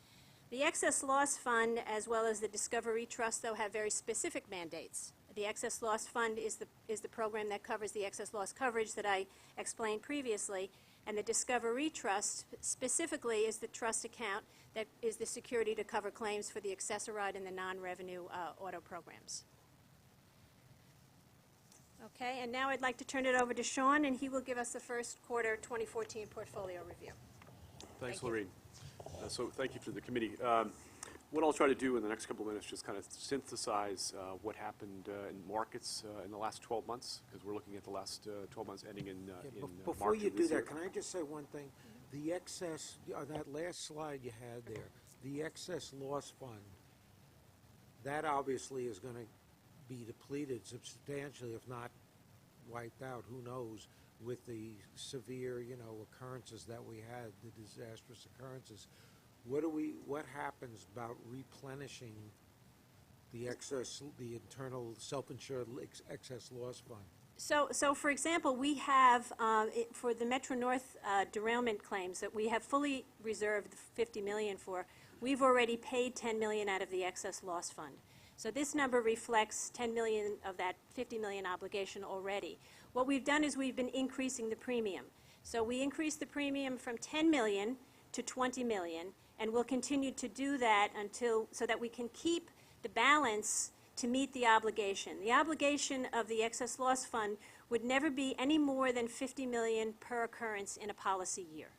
[SPEAKER 17] The excess loss fund, as well as the Discovery Trust, though, have very specific mandates. The excess loss fund is the program that covers the excess loss coverage that I explained previously, and the Discovery Trust specifically is the trust account that is the security to cover claims for the accessoride and the non-revenue auto programs. Okay, and now I'd like to turn it over to Sean, and he will give us the first quarter 2014 portfolio review.
[SPEAKER 18] Thanks,
[SPEAKER 17] Thank you.
[SPEAKER 18] Lorraine. So thank you to the committee. What I'll try to do in the next couple of minutes, just kind of synthesize what happened in markets in the last 12 months, because we're looking at the last 12 months ending in
[SPEAKER 1] Before
[SPEAKER 18] March
[SPEAKER 1] you
[SPEAKER 18] of
[SPEAKER 1] do
[SPEAKER 18] this year.
[SPEAKER 1] that, can I just say one thing? The excess, on that last slide you had there, the excess loss fund, that obviously is going to be depleted substantially, if not wiped out, who knows, with the severe, occurrences that we had, the disastrous occurrences. What happens about replenishing the excess, the internal self-insured excess loss fund?
[SPEAKER 17] So for example, we have, for the Metro North derailment claims that we have fully reserved $50 million for, we've already paid $10 million out of the excess loss fund. So this number reflects $10 million of that $50 million obligation already. What we've done is we've been increasing the premium. So we increased the premium from $10 million to $20 million, and we'll continue to do that so that we can keep the balance to meet the obligation. The obligation of the excess loss fund would never be any more than $50 million per occurrence in a policy year.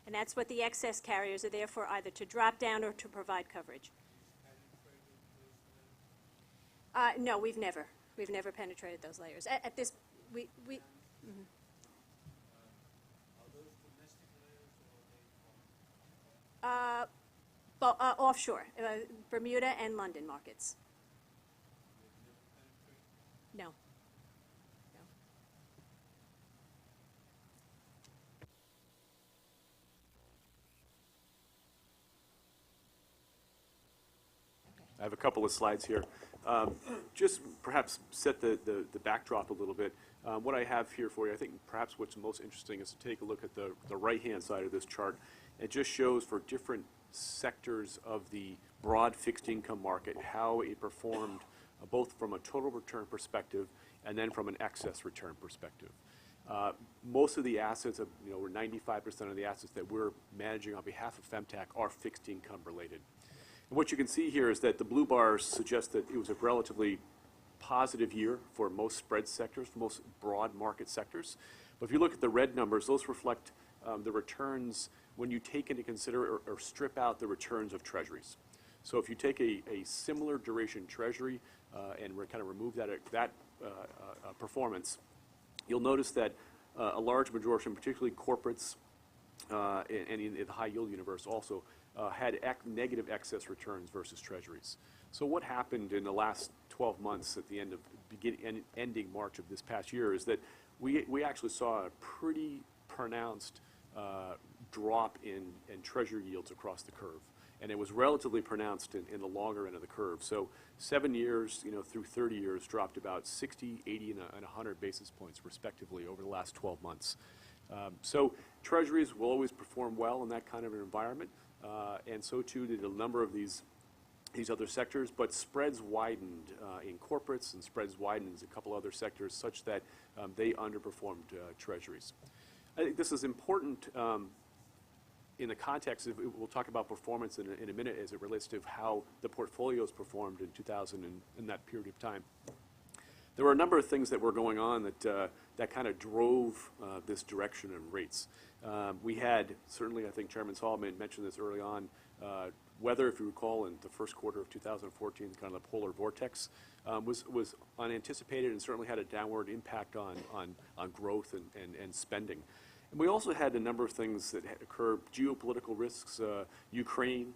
[SPEAKER 17] And that's what the excess carriers are there for, either to drop down or to provide coverage. No, we've never penetrated those layers. At this, we mhm. Offshore, Bermuda and London markets. No. No.
[SPEAKER 18] I have a couple of slides here. Just perhaps set the backdrop a little bit. What I have here for you, I think perhaps what's most interesting is to take a look at the right-hand side of this chart. It just shows for different sectors of the broad fixed income market how it performed both from a total return perspective and then from an excess return perspective. Most of the assets, or 95% of the assets that we're managing on behalf of FemTech are fixed income related. And what you can see here is that the blue bars suggest that it was a relatively positive year for most spread sectors, for most broad market sectors. But if you look at the red numbers, those reflect the returns when you take into consider or strip out the returns of treasuries. So if you take a similar duration treasury and kind of remove that performance, you'll notice that a large majority, particularly corporates and in the high yield universe also, had negative excess returns versus treasuries. So what happened in the last 12 months at the end of ending March of this past year is that we actually saw a pretty pronounced drop in treasury yields across the curve. And it was relatively pronounced in the longer end of the curve. So 7 years through 30 years dropped about 60, 80, and 100 basis points respectively over the last 12 months. So treasuries will always perform well in that kind of an environment. And so too did a number of these other sectors, but spreads widened in corporates and spreads widened in a couple other sectors such that they underperformed treasuries. I think this is important in the context of, we'll talk about performance in a minute as it relates to how the portfolios performed in 2000 in that period of time. There were a number of things that were going on that kind of drove this direction in rates. We had, certainly I think Chairman Solomon mentioned this early on, weather, if you recall, in the first quarter of 2014, kind of the polar vortex, was unanticipated and certainly had a downward impact on growth and spending. And we also had a number of things that had occurred, geopolitical risks, Ukraine,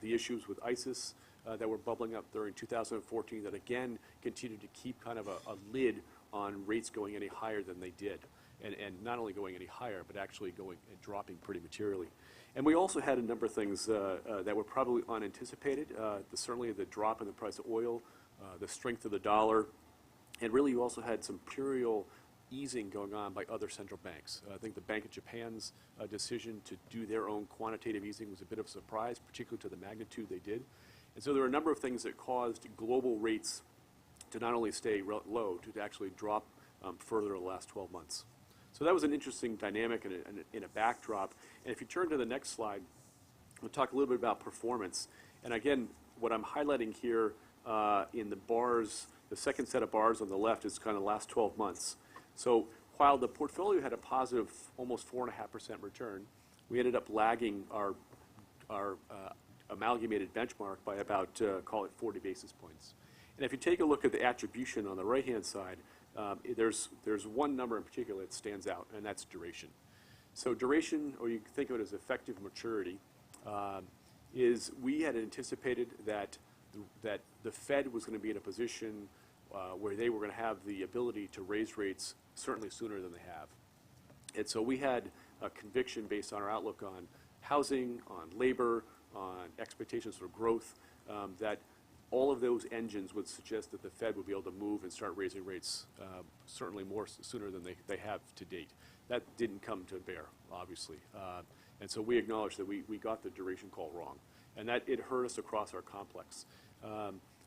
[SPEAKER 18] the issues with ISIS that were bubbling up during 2014 that again continued to keep kind of a lid on rates going any higher than they did. And not only going any higher, but actually going and dropping pretty materially. And we also had a number of things that were probably unanticipated, certainly the drop in the price of oil, the strength of the dollar, and really you also had some material easing going on by other central banks. I think the Bank of Japan's decision to do their own quantitative easing was a bit of a surprise, particularly to the magnitude they did. And so there were a number of things that caused global rates to not only stay low, to actually drop further in the last 12 months. So that was an interesting dynamic in a backdrop. And if you turn to the next slide, we'll talk a little bit about performance. And again, what I'm highlighting here in the bars, the second set of bars on the left is kind of the last 12 months. So while the portfolio had a positive almost 4.5% return, we ended up lagging our amalgamated benchmark by about, call it 40 basis points. And if you take a look at the attribution on the right-hand side, there's one number in particular that stands out, and that's duration. So duration, or you can think of it as effective maturity, is we had anticipated that the Fed was going to be in a position where they were going to have the ability to raise rates certainly sooner than they have. And so we had a conviction based on our outlook on housing, on labor, on expectations for growth, that all of those engines would suggest that the Fed would be able to move and start raising rates certainly more sooner than they have to date. That didn't come to bear, obviously. And so we acknowledge that we got the duration call wrong, and that it hurt us across our complex.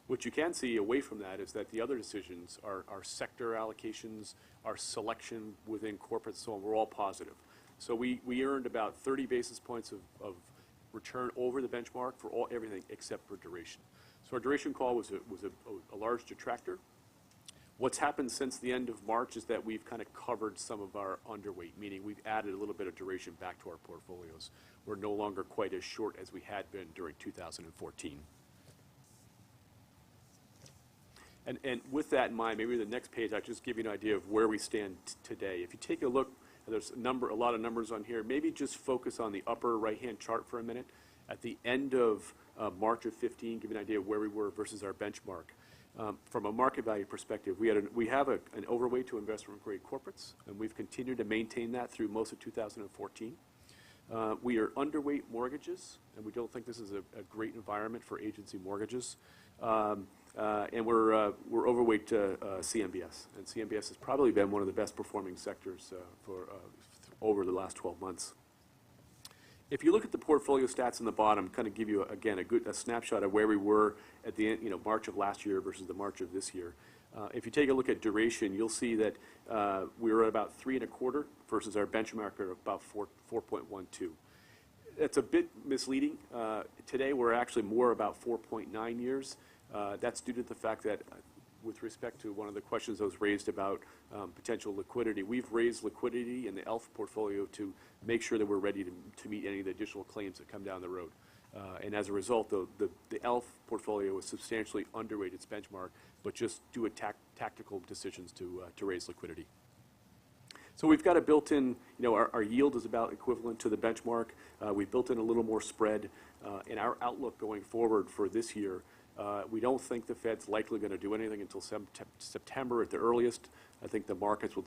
[SPEAKER 18] What you can see away from that is that the other decisions, our sector allocations, our selection within corporates, so on, were all positive. So we earned about 30 basis points of return over the benchmark for everything except for duration. So our duration call was a large detractor. What's happened since the end of March is that we've kind of covered some of our underweight, meaning we've added a little bit of duration back to our portfolios. We're no longer quite as short as we had been during 2014. And with that in mind, maybe the next page, I'll just give you an idea of where we stand today. If you take a look, there's a lot of numbers on here. Maybe just focus on the upper right-hand chart for a minute. At the end of March of 15, give you an idea of where we were versus our benchmark. From a market value perspective, we have an overweight to investment-grade corporates, and we've continued to maintain that through most of 2014. We are underweight mortgages, and we don't think this is a great environment for agency mortgages. And we're overweight CMBS, and CMBS has probably been one of the best performing sectors over the last 12 months. If you look at the portfolio stats in the bottom, kind of give you again a snapshot of where we were at the end, March of last year versus the March of this year. If you take a look at duration, you'll see that we were at about 3.25 versus our benchmark at about 4.12. It's a bit misleading. Today we're actually more about 4.9 years. That's due to the fact that, with respect to one of the questions that was raised about potential liquidity, we've raised liquidity in the ELF portfolio to make sure that we're ready to meet any of the additional claims that come down the road. And as a result, the ELF portfolio is substantially underweight its benchmark, but just due to tactical decisions to raise liquidity. So we've got a built-in, our yield is about equivalent to the benchmark. We've built in a little more spread. In our outlook going forward for this year, we don't think the Fed's likely going to do anything until September at the earliest. I think the markets will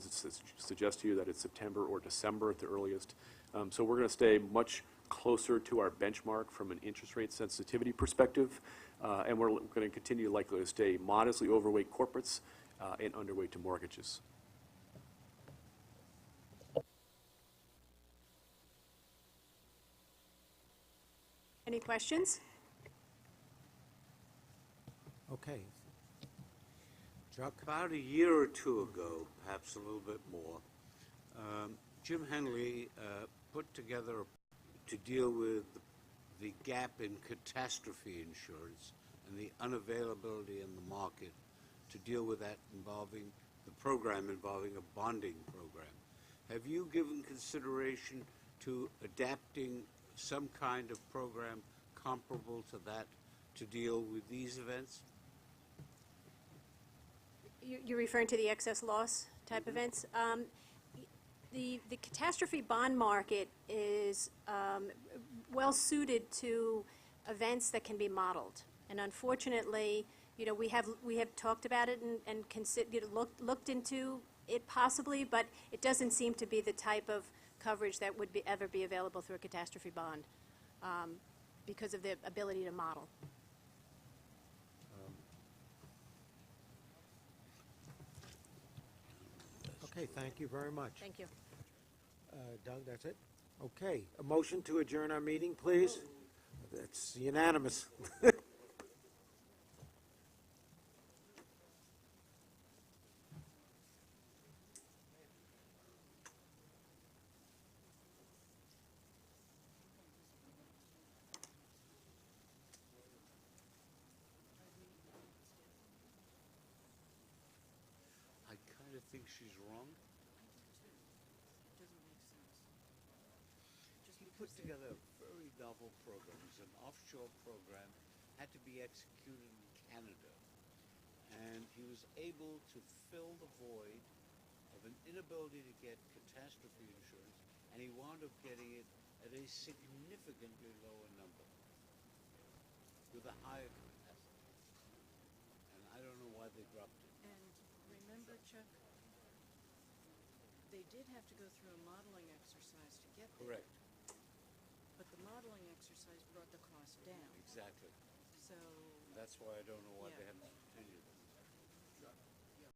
[SPEAKER 18] suggest to you that it's September or December at the earliest. So we're going to stay much closer to our benchmark from an interest rate sensitivity perspective. And we're going to continue likely to stay modestly overweight corporates and underweight to mortgages.
[SPEAKER 17] Any questions?
[SPEAKER 1] Okay. Chuck?
[SPEAKER 5] About a year or two ago, perhaps a little bit more, Jim Henley put together to deal with the gap in catastrophe insurance and the unavailability in the market, to deal with that involving the program involving a bonding program. Have you given consideration to adapting some kind of program comparable to that to deal with these events?
[SPEAKER 17] You're referring to the excess loss type events? The catastrophe bond market is well-suited to events that can be modeled. And unfortunately, we have talked about it and looked into it possibly, but it doesn't seem to be the type of coverage that would ever be available through a catastrophe bond because of the ability to model.
[SPEAKER 1] Okay, thank you very much.
[SPEAKER 17] Thank you.
[SPEAKER 1] Doug, that's it? Okay, a motion to adjourn our meeting, please? That's unanimous.
[SPEAKER 5] I kind of think she's wrong. He put together a very novel program. It was an offshore program, had to be executed in Canada. And he was able to fill the void of an inability to get catastrophe insurance, and he wound up getting it at a significantly lower number with a higher capacity. And I don't know why they dropped it.
[SPEAKER 19] And remember, Chuck, they did have to go through a modeling exercise to get there.
[SPEAKER 5] Correct.
[SPEAKER 19] But the modeling exercise brought the cost down.
[SPEAKER 5] Exactly.
[SPEAKER 19] So
[SPEAKER 5] That's why I don't know why
[SPEAKER 19] Yeah.
[SPEAKER 5] they haven't